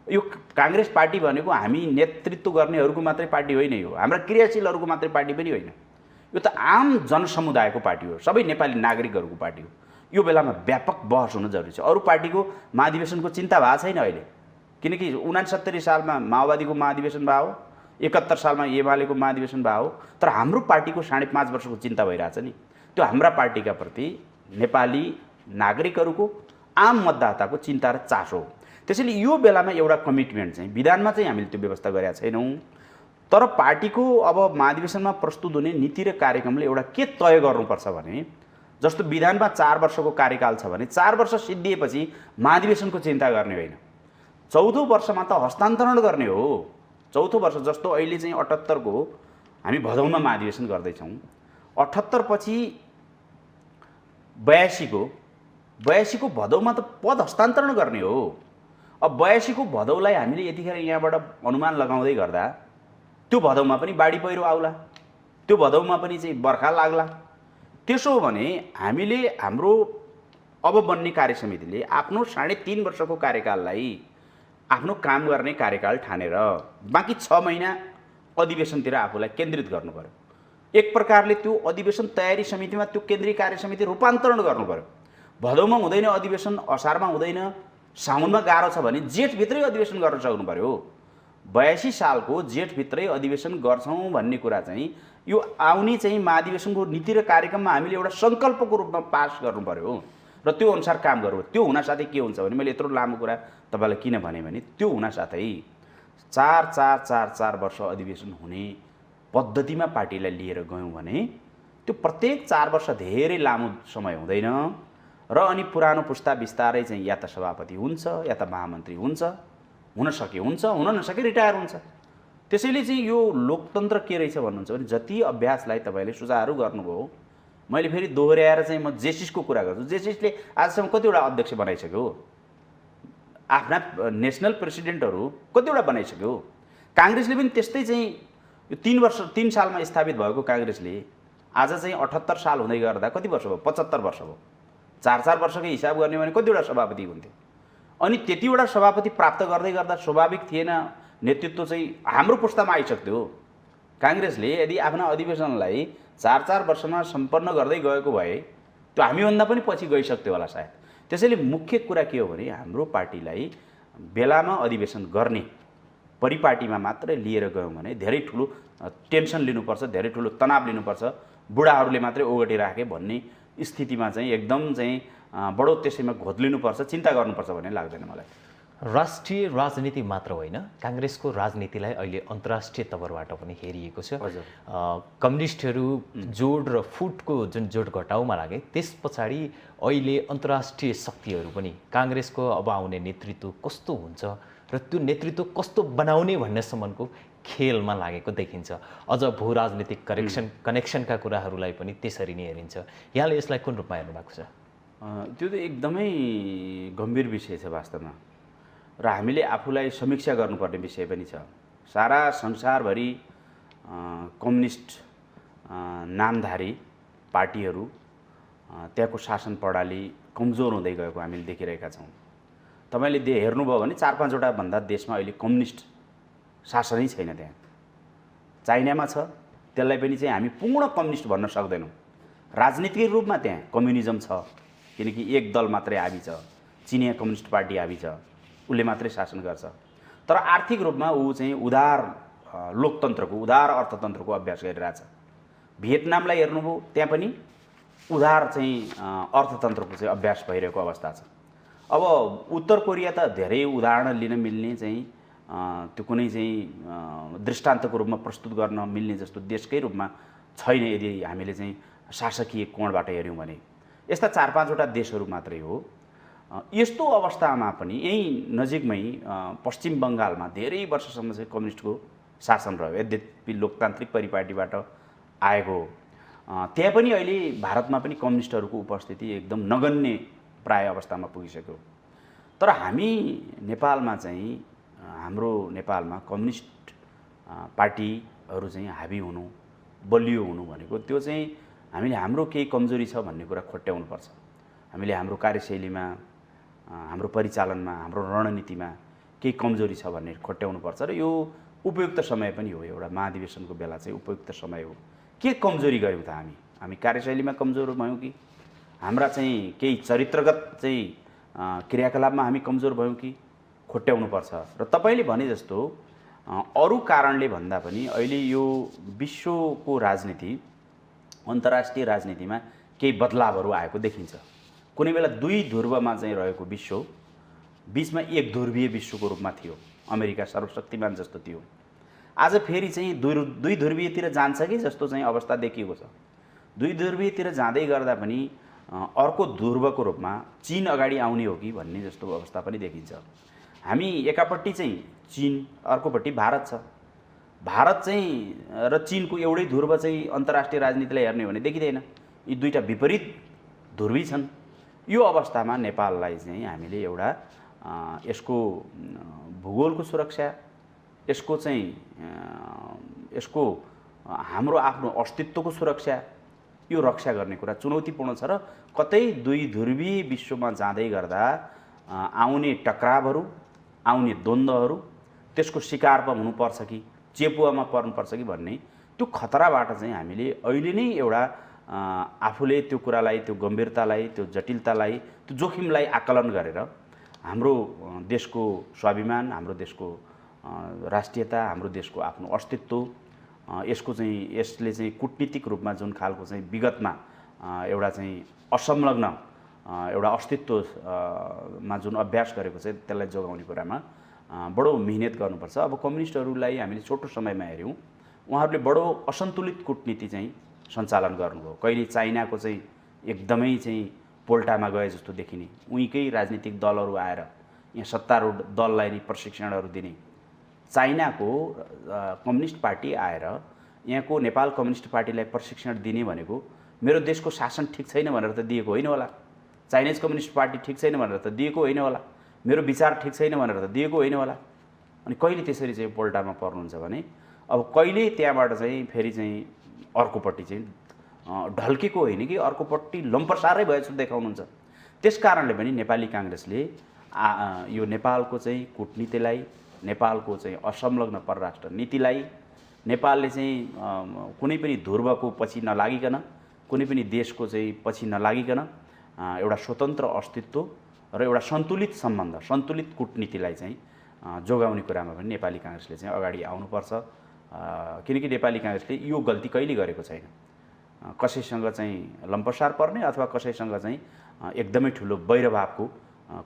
यो काङ्ग्रेस पार्टी भनेको हामी नेतृत्व गर्नेहरूको मात्रै पार्टी होइन, यो हाम्रा क्रियाशीलहरूको मात्रै पार्टी पनि होइन, यो त आम जनसमुदायको पार्टी हो, सबै नेपाली नागरिकहरूको पार्टी हो। यो बेलामा व्यापक बहस हुन जरुरी छ। अरू पार्टीको महाधिवेशनको चिन्ता भएको छैन अहिले, किनकि 69 सालमा माओवादीको महाधिवेशन भयो, 71 सालमा एमालेको महाधिवेशन भयो, तर हाम्रो पार्टीको 5.5 वर्षको चिन्ता भइरहेछ नि। त्यो हाम्रा पार्टीका प्रति नेपाली नागरिकहरूको, आम मतदाताको चिन्ता र चासो हो। त्यसैले यो बेलामा एउटा कमिटमेन्ट चाहिँ विधानमा चाहिँ हामीले त्यो व्यवस्था गरेका छैनौँ, तर पार्टीको अब महाधिवेशनमा प्रस्तुत हुने नीति र कार्यक्रमले एउटा के तय गर्नुपर्छ भने, जस्तो विधानमा 4 वर्षको कार्यकाल छ भने 4 वर्ष सिद्धिएपछि महाधिवेशनको चिन्ता गर्ने होइन, 14औँ वर्षमा त हस्तान्तरण गर्ने हो। 4थो वर्ष जस्तो अहिले चाहिँ 78 को हामी भदौमा महाधिवेशन गर्दैछौँ, 78 पछि 82 को भदौमा त पद हस्तान्तरण गर्ने हो। अब 82 को भदौलाई हामीले यतिखेर यहाँबाट अनुमान लगाउँदै गर्दा त्यो भदौमा पनि बाढी पहिरो आउला, त्यो भदौमा पनि चाहिँ बर्खा लाग्ला। त्यसो हो भने हामीले हाम्रो अब बन्ने कार्यसमितिले आफ्नो 3.5 वर्षको कार्यकाललाई आफ्नो काम गर्ने कार्यकाल ठानेर बाँकी 6 महिना अधिवेशनतिर आफूलाई केन्द्रित गर्नु पर्यो। एक प्रकारले त्यो अधिवेशन तयारी समितिमा त्यो केन्द्रीय कार्यसमिति रूपान्तरण गर्नु पर्यो। भदौमा हुँदैन अधिवेशन, असारमा हुँदैन, साउनमा गाह्रो छ भने जेठभित्रै अधिवेशन गर्न सक्नु पर्यो। 82 सालको जेठभित्रै अधिवेशन गर्छौँ भन्ने कुरा चाहिँ यो आउने चाहिँ महाधिवेशनको नीति र कार्यक्रममा हामीले एउटा सङ्कल्पको रूपमा पास गर्नु पर्यो र त्यो अनुसार काम गरौँ। त्यो हुनासाथै के हुन्छ भने मैले यत्रो लामो कुरा तपाईँलाई किन भने त्यो हुनासाथै 4 वर्ष अधिवेशन हुने पद्धतिमा पार्टीलाई लिएर गयौँ भने त्यो प्रत्येक 4 वर्ष धेरै लामो समय हुँदैन र अनि पुरानो पुस्ता बिस्तारै चाहिँ या त सभापति हुन्छ या त महामन्त्री हुन्छ, हुन सके हुन्छ, हुन नसके रिटायर हुन्छ। त्यसैले चाहिँ यो लोकतन्त्र के रहेछ भन्नुहुन्छ भने जति अभ्यासलाई तपाईँले सुझावहरू गर्नुभयो, मैले फेरि दोहोऱ्याएर चाहिँ म जेसिसको कुरा गर्छु। जेसिसले आजसम्म कतिवटा अध्यक्ष बनाइसक्यो, आफ्ना नेसनल प्रेसिडेन्टहरू कतिवटा बनाइसक्यो। काङ्ग्रेसले पनि त्यस्तै चाहिँ यो 3 सालमा स्थापित भएको काङ्ग्रेसले आज चाहिँ 78 साल हुँदै गर्दा कति वर्ष भयो? 75 वर्ष भयो। 4 वर्षकै हिसाब गर्ने भने कतिवटा सभापति हुन्थ्यो? अनि त्यतिवटा सभापति प्राप्त गर्दै गर्दा स्वाभाविक थिएन नेतृत्व चाहिँ हाम्रो पुस्तामा आइसक्थ्यो। काङ्ग्रेसले यदि आफ्ना अधिवेशनलाई 4 वर्षमा सम्पन्न गर्दै गएको भए त्यो हामीभन्दा पनि पछि गइसक्थ्यो होला सायद। त्यसैले मुख्य कुरा के हो भने हाम्रो पार्टीलाई बेलामा अधिवेशन गर्ने परिपाटीमा मात्रै लिएर गयौँ भने धेरै ठुलो टेन्सन लिनुपर्छ, धेरै ठुलो तनाव लिनुपर्छ, बुढाहरूले मात्रै ओगटी राखे भन्ने स्थितिमा चाहिँ एकदम चाहिँ बडो त्यसैमा घोत्लिनुपर्छ, चिन्ता गर्नुपर्छ भन्ने लाग्दैन मलाई। राष्ट्रिय राजनीति मात्र होइन, काङ्ग्रेसको राजनीतिलाई अहिले अन्तर्राष्ट्रिय तवरबाट पनि हेरिएको छ। हजुर। कम्युनिस्टहरू जोड र फुटको जुन जोड घटाउमा लागे, त्यस पछाडि अहिले अन्तर्राष्ट्रिय शक्तिहरू पनि काङ्ग्रेसको अब आउने नेतृत्व कस्तो हुन्छ र त्यो नेतृत्व कस्तो बनाउने भन्नेसम्मको खेलमा लागेको देखिन्छ। अझ भू राजनीतिक कनेक्सनका कुराहरूलाई पनि त्यसरी नै हेरिन्छ। यहाँले यसलाई कुन रूपमा हेर्नु भएको छ? त्यो त एकदमै गम्भीर विषय छ वास्तवमा, र हामीले आफूलाई समीक्षा गर्नुपर्ने विषय पनि छ। सारा संसारभरि कम्युनिस्ट नामधारी पार्टीहरू, त्यहाँको शासन प्रणाली कमजोर हुँदै गएको हामीले देखिरहेका छौँ। तपाईँले हेर्नुभयो भने 4-5वटा भन्दा देशमा अहिले कम्युनिस्ट शासनै छैन। त्यहाँ चाइनामा छ, त्यसलाई पनि चाहिँ हामी पूर्ण कम्युनिस्ट भन्न सक्दैनौँ। राजनीतिक रूपमा त्यहाँ कम्युनिजम छ, किनकि एक दल मात्रै हाबी छ, चिनिया कम्युनिस्ट पार्टी हाबी छ, उसले मात्रै शासन गर्छ। तर आर्थिक रूपमा ऊ चाहिँ उदार लोकतन्त्रको, उदार अर्थतन्त्रको अभ्यास गरिरहेछ। भियतनामलाई हेर्नुभयो, त्यहाँ पनि उदार चाहिँ अर्थतन्त्रको चाहिँ अभ्यास भइरहेको अवस्था छ। अब उत्तर कोरिया त धेरै उदाहरण लिन मिल्ने चाहिँ त्यो कुनै चाहिँ दृष्टान्तको रूपमा प्रस्तुत गर्न मिल्ने जस्तो देशकै रूपमा छैन यदि हामीले चाहिँ शासकीय कोणबाट हेऱ्यौँ भने। यस्ता 4-5वटा देशहरू मात्रै हो। यस्तो अवस्थामा पनि यहीँ नजिकमै पश्चिम बङ्गालमा धेरै वर्षसम्म चाहिँ कम्युनिस्टको शासन रह्यो, यद्यपि लोकतान्त्रिक परिपाटीबाट आएको हो। त्यहाँ पनि अहिले भारतमा पनि कम्युनिस्टहरूको उपस्थिति एकदम नगण्य प्राय अवस्थामा पुगिसक्यो। तर हामी नेपालमा चाहिँ, हाम्रो नेपालमा कम्युनिस्ट पार्टीहरू चाहिँ हाबी हुनु, बलियो हुनु भनेको त्यो चाहिँ हामीले हाम्रो केही कमजोरी छ भन्ने कुरा खोट्याउनुपर्छ। हामीले हाम्रो कार्यशैलीमा, हाम्रो परिचालनमा, हाम्रो रणनीतिमा केही कमजोरी छ भन्ने खोट्याउनुपर्छ। र यो उपयुक्त समय पनि हो, एउटा महाधिवेशनको बेला चाहिँ उपयुक्त समय हो। के कमजोरी गऱ्यौँ त हामी कार्यशैलीमा कमजोर भयौँ कि हाम्रा चाहिँ केही चरित्रगत चाहिँ क्रियाकलापमा हामी कमजोर भयौँ कि खोट्याउनुपर्छ। र तपाईँले भने जस्तो अरू कारणले भन्दा पनि अहिले यो विश्वको राजनीति, अन्तर्राष्ट्रिय राजनीतिमा केही बदलावहरू आएको देखिन्छ। कुनै बेला दुई ध्रुवमा चाहिँ रहेको विश्व बिचमा एक ध्रुवीय विश्वको रूपमा थियो, अमेरिका सर्वशक्तिमान जस्तो थियो। आज फेरि चाहिँ दुई ध्रुवीयतिर जान्छ कि जस्तो चाहिँ अवस्था देखिएको छ। दुई ध्रुवीयतिर जाँदै गर्दा पनि अर्को ध्रुवको रूपमा चीन अगाडि आउने हो कि भन्ने जस्तो अवस्था पनि देखिन्छ। हामी एकापट्टि चाहिँ चीन, अर्कोपट्टि भारत छ। भारत चाहिँ र चीनको एउटै ध्रुव चाहिँ अन्तर्राष्ट्रिय राजनीतिलाई हेर्ने हो भने देखिँदैन। यी दुईटा विपरीत ध्रुवी छन्। यो अवस्थामा नेपाललाई चाहिँ हामीले एउटा यसको भूगोलको सुरक्षा, यसको चाहिँ यसको हाम्रो आफ्नो अस्तित्वको सुरक्षा, यो रक्षा गर्ने कुरा चुनौतीपूर्ण छ। र कतै दुई ध्रुवी विश्वमा जाँदै गर्दा आउने टक्रावहरू, आउने द्वन्द्वहरू, त्यसको शिकार पो हुनुपर्छ कि चेपुवामा पर्नुपर्छ कि भन्ने त्यो खतराबाट चाहिँ हामीले अहिले नै एउटा आफूले त्यो कुरालाई, त्यो गम्भीरतालाई, त्यो जटिलतालाई, त्यो जोखिमलाई आकलन गरेर हाम्रो देशको स्वाभिमान, हाम्रो देशको राष्ट्रियता, हाम्रो देशको आफ्नो अस्तित्व, यसको चाहिँ यसले चाहिँ कूटनीतिक रूपमा जुन खालको चाहिँ विगतमा एउटा चाहिँ असंलग्न एउटा अस्तित्वमा जुन अभ्यास गरेको छ त्यसलाई जोगाउने कुरामा बडो मिहिनेत गर्नुपर्छ। अब कम्युनिस्टहरूलाई हामीले छोटो समयमा हेऱ्यौँ, उहाँहरूले बडो असन्तुलित कूटनीति चाहिँ सञ्चालन गर्नुभयो। कहिले चाइनाको चाहिँ एकदमै चाहिँ पोल्टामा गए जस्तो देखिने, उहीँकै राजनीतिक दलहरू आएर यहाँ सत्तारूढ दललाई नै प्रशिक्षणहरू दिने, चाइनाको कम्युनिस्ट पार्टी आएर यहाँको नेपाल कम्युनिस्ट पार्टीलाई प्रशिक्षण दिने भनेको मेरो देशको शासन ठिक छैन भनेर त दिएको होइन होला, चाइनिज कम्युनिस्ट पार्टी ठिक छैन भनेर त दिएको होइन होला, मेरो विचार ठिक छैन भनेर त दिएको होइन होला। अनि कहिले त्यसरी चाहिँ पोल्टामा पर्नुहुन्छ भने अब कहिले त्यहाँबाट चाहिँ फेरि चाहिँ अर्कोपट्टि चाहिँ ढल्केको होइन कि अर्कोपट्टि लम्पसारै भए जस्तो देखाउनुहुन्छ। त्यस कारणले पनि नेपाली काङ्ग्रेसले यो नेपालको चाहिँ कूटनीतिलाई, नेपालको चाहिँ असंलग्न परराष्ट्र नीतिलाई, नेपालले चाहिँ कुनै पनि ध्रुवको पछि नलागिकन, कुनै पनि देशको चाहिँ पछि नलागिकन एउटा स्वतन्त्र अस्तित्व र एउटा सन्तुलित सम्बन्ध, सन्तुलित कूटनीतिलाई चाहिँ जोगाउने कुरामा पनि नेपाली काङ्ग्रेसले चाहिँ अगाडि आउनुपर्छ। किनकि नेपाली काङ्ग्रेसले यो गल्ती कहिले गरेको छैन। कसैसँग चाहिँ लम्पसार पर्ने अथवा कसैसँग चाहिँ एकदमै ठुलो वैरभावको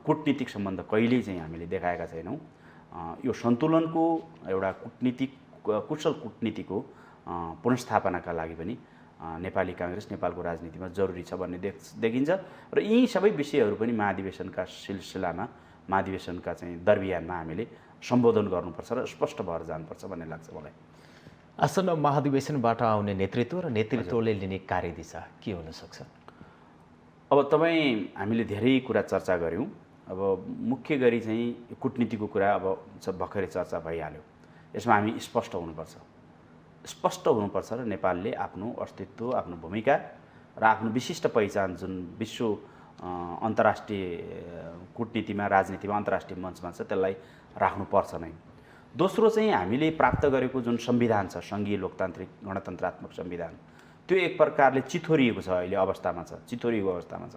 कूटनीतिक सम्बन्ध कहिल्यै चाहिँ हामीले देखाएका छैनौँ। यो सन्तुलनको एउटा कुशल कूटनीतिको पुनर्स्थापनाका लागि पनि नेपाली काङ्ग्रेस नेपालको राजनीतिमा जरुरी छ भन्ने देखिन्छ र यी सबै विषयहरू पनि महाधिवेशनका सिलसिलामा महाधिवेशनका चाहिँ दरबियानमा हामीले सम्बोधन गर्नुपर्छ र स्पष्ट भएर जानुपर्छ भन्ने लाग्छ मलाई। आसन्न महाधिवेशनबाट आउने नेतृत्व र नेतृत्वले लिने कार्यदिशा के हुन सक्छ? अब हामीले धेरै कुरा चर्चा गऱ्यौँ। अब मुख्य गरी चाहिँ कूटनीतिको कुरा अब भर्खरै चर्चा भइहाल्यो। यसमा हामी स्पष्ट हुनुपर्छ र नेपालले आफ्नो अस्तित्व, आफ्नो भूमिका र आफ्नो विशिष्ट पहिचान जुन विश्व अन्तर्राष्ट्रिय कूटनीतिमा, राजनीतिमा, अन्तर्राष्ट्रिय मञ्चमा छ त्यसलाई राख्नुपर्छ नै। दोस्रो चाहिँ हामीले प्राप्त गरेको जुन संविधान छ, सङ्घीय लोकतान्त्रिक गणतन्त्रात्मक संविधान, त्यो एक प्रकारले चिथोरिएको छ, अहिले अवस्थामा छ, चिथोरिएको अवस्थामा छ।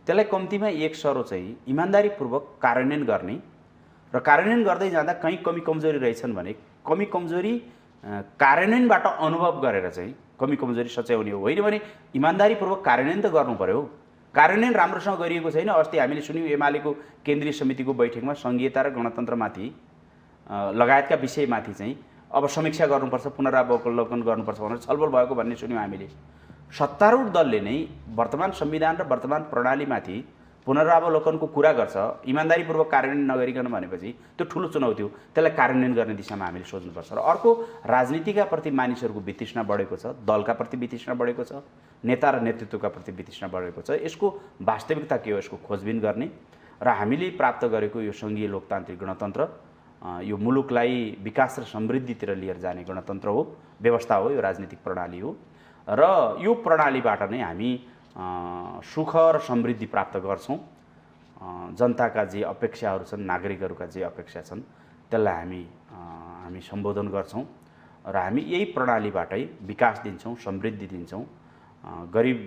त्यसलाई कम्तीमा एक सरो चाहिँ इमान्दारीपूर्वक कार्यान्वयन गर्ने र कार्यान्वयन गर्दै जाँदा कहीँ कमी कमजोरी रहेछन् भने कमी कमजोरी कार्यान्वयनबाट अनुभव गरेर चाहिँ कमी कमजोरी सच्याउने हो, होइन भने इमान्दारीपूर्वक कार्यान्वयन त गर्नु पर्यो। कार्यान्वयन राम्रोसँग गरिएको छैन। अस्ति हामीले सुन्यौँ एमालेको केन्द्रीय समितिको बैठकमा सङ्घीयता र गणतन्त्रमाथि लगायतका विषयमाथि चाहिँ अब समीक्षा गर्नुपर्छ, पुनरावलोकन गर्नुपर्छ भनेर छलफल भएको भन्ने सुन्यौँ हामीले। सत्तारूढ दलले नै वर्तमान संविधान र वर्तमान प्रणालीमाथि पुनरावलोकनको कुरा गर्छ, इमान्दारीपूर्वक कार्यान्वयन नगरिकन भनेपछि त्यो ठुलो चुनौती हो। त्यसलाई कार्यान्वयन गर्ने दिशामा हामीले सोच्नुपर्छ। र अर्को, राजनीतिका प्रति मानिसहरूको वितृष्णा बढेको छ, दलका प्रति वितृष्णा बढेको छ, नेता र नेतृत्वका प्रति वितृष्णा बढेको छ। यसको वास्तविकता के हो, यसको खोजबिन गर्ने र हामीले प्राप्त गरेको यो सङ्घीय लोकतान्त्रिक गणतन्त्र यो मुलुकलाई विकास र समृद्धितिर लिएर जाने गणतन्त्र हो, व्यवस्था हो, यो राजनीतिक प्रणाली हो र यो प्रणालीबाट नै हामी सुख र समृद्धि प्राप्त गर्छौँ। जनताका जे अपेक्षाहरू छन्, नागरिकहरूका जे अपेक्षा छन्, त्यसलाई हामी सम्बोधन गर्छौँ र हामी यही प्रणालीबाटै विकास दिन्छौँ, समृद्धि दिन्छौँ। गरिब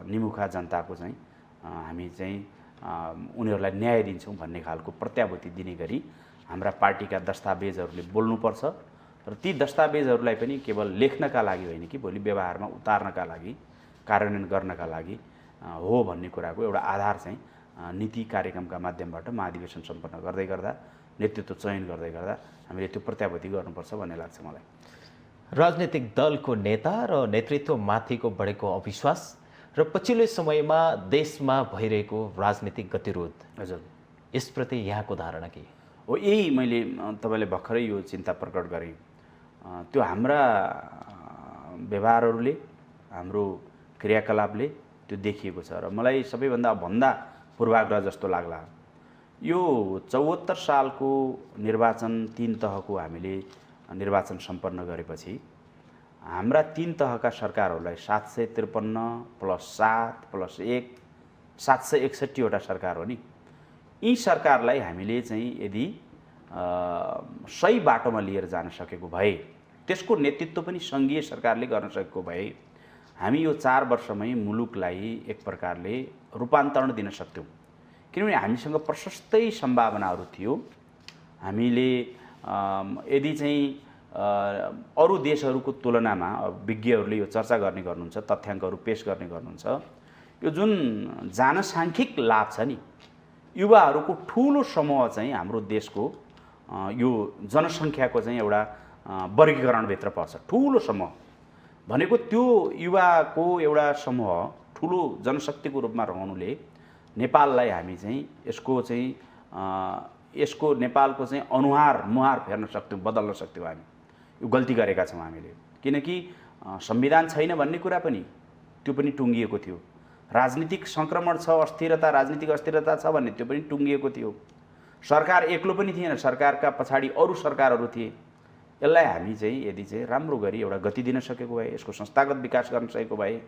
निमुखा जनताको चाहिँ हामी चाहिँ उनीहरूलाई न्याय दिन्छौँ भन्ने खालको प्रत्याभूति दिने गरी हाम्रा पार्टीका दस्तावेजहरूले बोल्नुपर्छ र ती दस्तावेजहरूलाई पनि केवल लेख्नका लागि होइन कि भोलि व्यवहारमा उतार्नका लागि, कार्यान्वयन गर्नका लागि हो भन्ने कुराको एउटा आधार चाहिँ नीति कार्यक्रमका माध्यमबाट महाधिवेशन सम्पन्न गर्दै गर्दा, नेतृत्व चयन गर्दै गर्दा हामीले त्यो प्रत्याभूति गर्नुपर्छ भन्ने लाग्छ मलाई। राजनीतिक दलको नेता र नेतृत्वमाथिको बढेको अविश्वास र पछिल्लो समयमा देशमा भइरहेको राजनीतिक गतिरोध, हजुर, यसप्रति यहाँको धारणा के हो? यही मैले तपाईँले भर्खरै यो चिन्ता प्रकट गरेँ। त्यो हाम्रा व्यवहारहरूले, हाम्रो क्रियाकलापले त्यो देखिएको छ र मलाई सबैभन्दा पूर्वाग्रह जस्तो लाग्ला। यो 74 सालको निर्वाचन 3 तहको हामीले निर्वाचन सम्पन्न गरेपछि हाम्रा 3 तहका सरकारहरूलाई 753 + 7 + 1 761 वटा सरकार हो नि। यी सरकारलाई हामीले चाहिँ यदि सही बाटोमा लिएर जान सकेको भए, त्यसको नेतृत्व पनि सङ्घीय सरकारले गर्न सकेको भए, हामी यो 4 वर्षमै मुलुकलाई एक प्रकारले रूपान्तरण दिन सक्थ्यौँ। किनभने हामीसँग प्रशस्तै सम्भावनाहरू थियो। हामीले यदि चाहिँ अरू देशहरूको तुलनामा विज्ञहरूले यो चर्चा गर्नुहुन्छ, तथ्याङ्कहरू पेश गर्ने गर्नुहुन्छ, यो जुन जनसाङ्ख्यिक लाभ छ नि, युवाहरूको ठुलो समूह चाहिँ हाम्रो देशको यो जनसङ्ख्याको चाहिँ एउटा वर्गीकरणभित्र पर्छ। ठुलो समूह भनेको त्यो युवाको एउटा समूह ठुलो जनशक्तिको रूपमा रहनुले नेपाललाई हामी चाहिँ यसको नेपालको चाहिँ मुहार फेर्न सक्थ्यौँ, बदल्न सक्थ्यौँ। हामी यो गल्ती गरेका छौँ हामीले, किनकि संविधान छैन भन्ने कुरा पनि त्यो पनि टुङ्गिएको थियो। राजनीतिक सङ्क्रमण छ, राजनीतिक अस्थिरता छ भन्ने त्यो पनि टुङ्गिएको थियो। सरकार एक्लो पनि थिएन, सरकारका पछाडि अरू सरकारहरू थिए। यसलाई हामी चाहिँ यदि चाहिँ राम्रो गरी एउटा गति दिन सकेको भए, यसको संस्थागत विकास गर्न सकेको भए,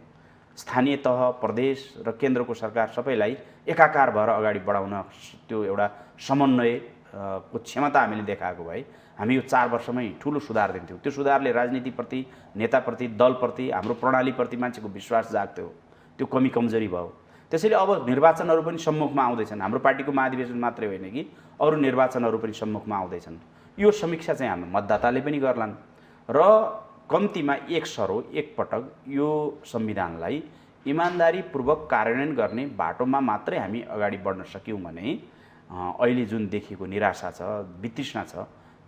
स्थानीय तह, प्रदेश र केन्द्रको सरकार सबैलाई एकाकार भएर अगाडि बढाउन त्यो एउटा समन्वयको क्षमता हामीले देखाएको भए हामी यो 4 वर्षमै ठुलो सुधार दिन्थ्यौँ। त्यो सुधारले राजनीतिप्रति, नेताप्रति, दलप्रति, हाम्रो प्रणालीप्रति मान्छेको विश्वास जाग्थ्यो। त्यो कमी कमजोरी भयो। त्यसैले अब निर्वाचनहरू पनि सम्मुखमा आउँदैछन्। हाम्रो पार्टीको महाधिवेशन मात्रै होइन कि अरू निर्वाचनहरू पनि सम्मुखमा आउँदैछन्। यो समीक्षा चाहिँ हाम्रो मतदाताले पनि गर्लान् र कम्तीमा एक पटक यो संविधानलाई इमान्दारीपूर्वक कार्यान्वयन गर्ने बाटोमा मात्रै हामी अगाडि बढ्न सक्यौँ भने अहिले जुन देखिएको निराशा छ, वितृष्णा छ,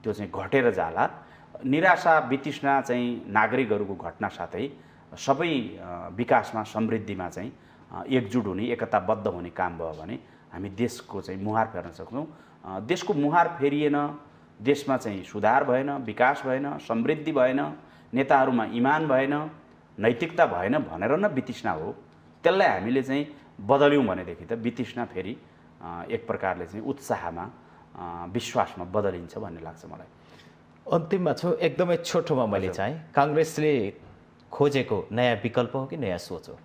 त्यो चाहिँ घटेर जाला। निराशा वितृष्णा चाहिँ नागरिकहरूको घटना साथै सबै विकासमा, समृद्धिमा चाहिँ एकजुट हुने, एकताबद्ध हुने काम भयो भने हामी देशको चाहिँ मुहार फेर्न सक्छौँ। देशको मुहार फेरिएन, देशमा चाहिँ सुधार भएन, विकास भएन, समृद्धि भएन, नेताहरूमा इमान भएन, नैतिकता भएन भनेर न वितृष्णा हो। त्यसलाई हामीले चाहिँ बदल्यौँ भनेदेखि त वितृष्णा फेरि एक प्रकारले चाहिँ उत्साहमा, विश्वासमा बदलिन्छ भन्ने लाग्छ मलाई। अन्तिममा छु, एकदमै छोटोमा मैले चाहिँ काङ्ग्रेसले खोजेको नयाँ विकल्प हो कि नयाँ सोच हो?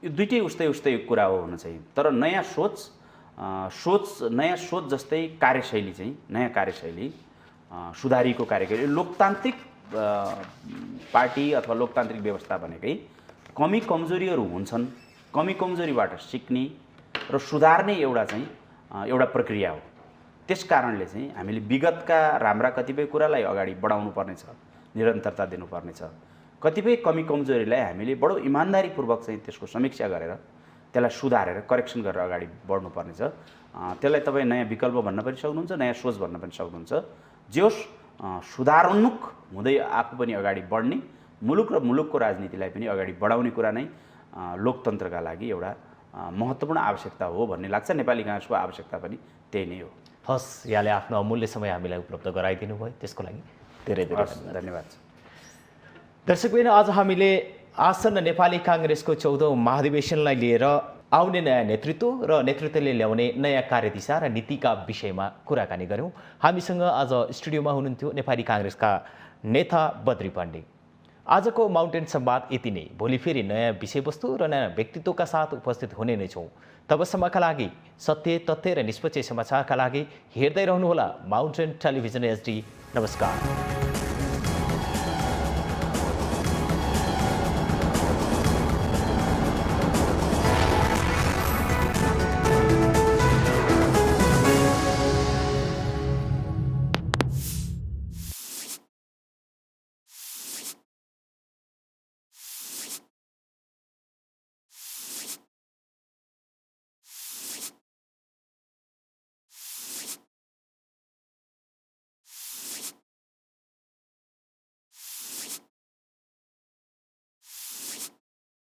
यो दुइटै उस्तै उस्तै कुरा हो हुन चाहिँ, तर नयाँ सोच जस्तै कार्यशैली चाहिँ, नयाँ कार्यशैली, सुधारिएको कार्यशैली, लोकतान्त्रिक पार्टी अथवा लोकतान्त्रिक व्यवस्था भनेकै कमी कमजोरीहरू हुन्छन्, कमी कमजोरीबाट सिक्ने र सुधार्ने एउटा प्रक्रिया हो। त्यस कारणले चाहिँ हामीले विगतका राम्रा कतिपय कुरालाई अगाडि बढाउनु पर्नेछ, निरन्तरता दिनुपर्नेछ। कतिपय कमी कमजोरीलाई हामीले बडो इमान्दारीपूर्वक चाहिँ त्यसको समीक्षा गरेर त्यसलाई सुधारेर करेक्सन गरेर अगाडि बढ्नुपर्नेछ। त्यसलाई तपाईँ नयाँ विकल्प भन्न पनि सक्नुहुन्छ, नयाँ सोच भन्न पनि सक्नुहुन्छ। जे होस्, सुधारोन्मुख हुँदै आफू पनि अगाडि बढ्ने, मुलुक र मुलुकको राजनीतिलाई पनि अगाडि बढाउने कुरा नै लोकतन्त्रका लागि एउटा महत्त्वपूर्ण आवश्यकता हो भन्ने लाग्छ। नेपाली काङ्ग्रेसको आवश्यकता पनि त्यही नै हो। हस्, यहाँले आफ्नो अमूल्य समय हामीलाई उपलब्ध गराइदिनु भयो, त्यसको लागि धेरै धेरै धन्यवाद। दर्शकबिन, आज हामीले आसन्न नेपाली काङ्ग्रेसको 14औं महाधिवेशनलाई लिएर आउने नयाँ नेतृत्व र नेतृत्वले ल्याउने नयाँ कार्यदिशा र नीतिका विषयमा कुराकानी गऱ्यौँ। हामीसँग आज स्टुडियोमा हुनुहुन्थ्यो नेपाली काङ्ग्रेसका नेता बद्री पाण्डे। आजको माउन्टेन संवाद यति नै। भोलि फेरि नयाँ विषयवस्तु र नयाँ व्यक्तित्वका साथ उपस्थित हुने नै छौँ। तबसम्मका लागि सत्य, तथ्य र निष्पक्ष समाचारका लागि हेर्दै रहनुहोला माउन्टेन टेलिभिजन HD। नमस्कार।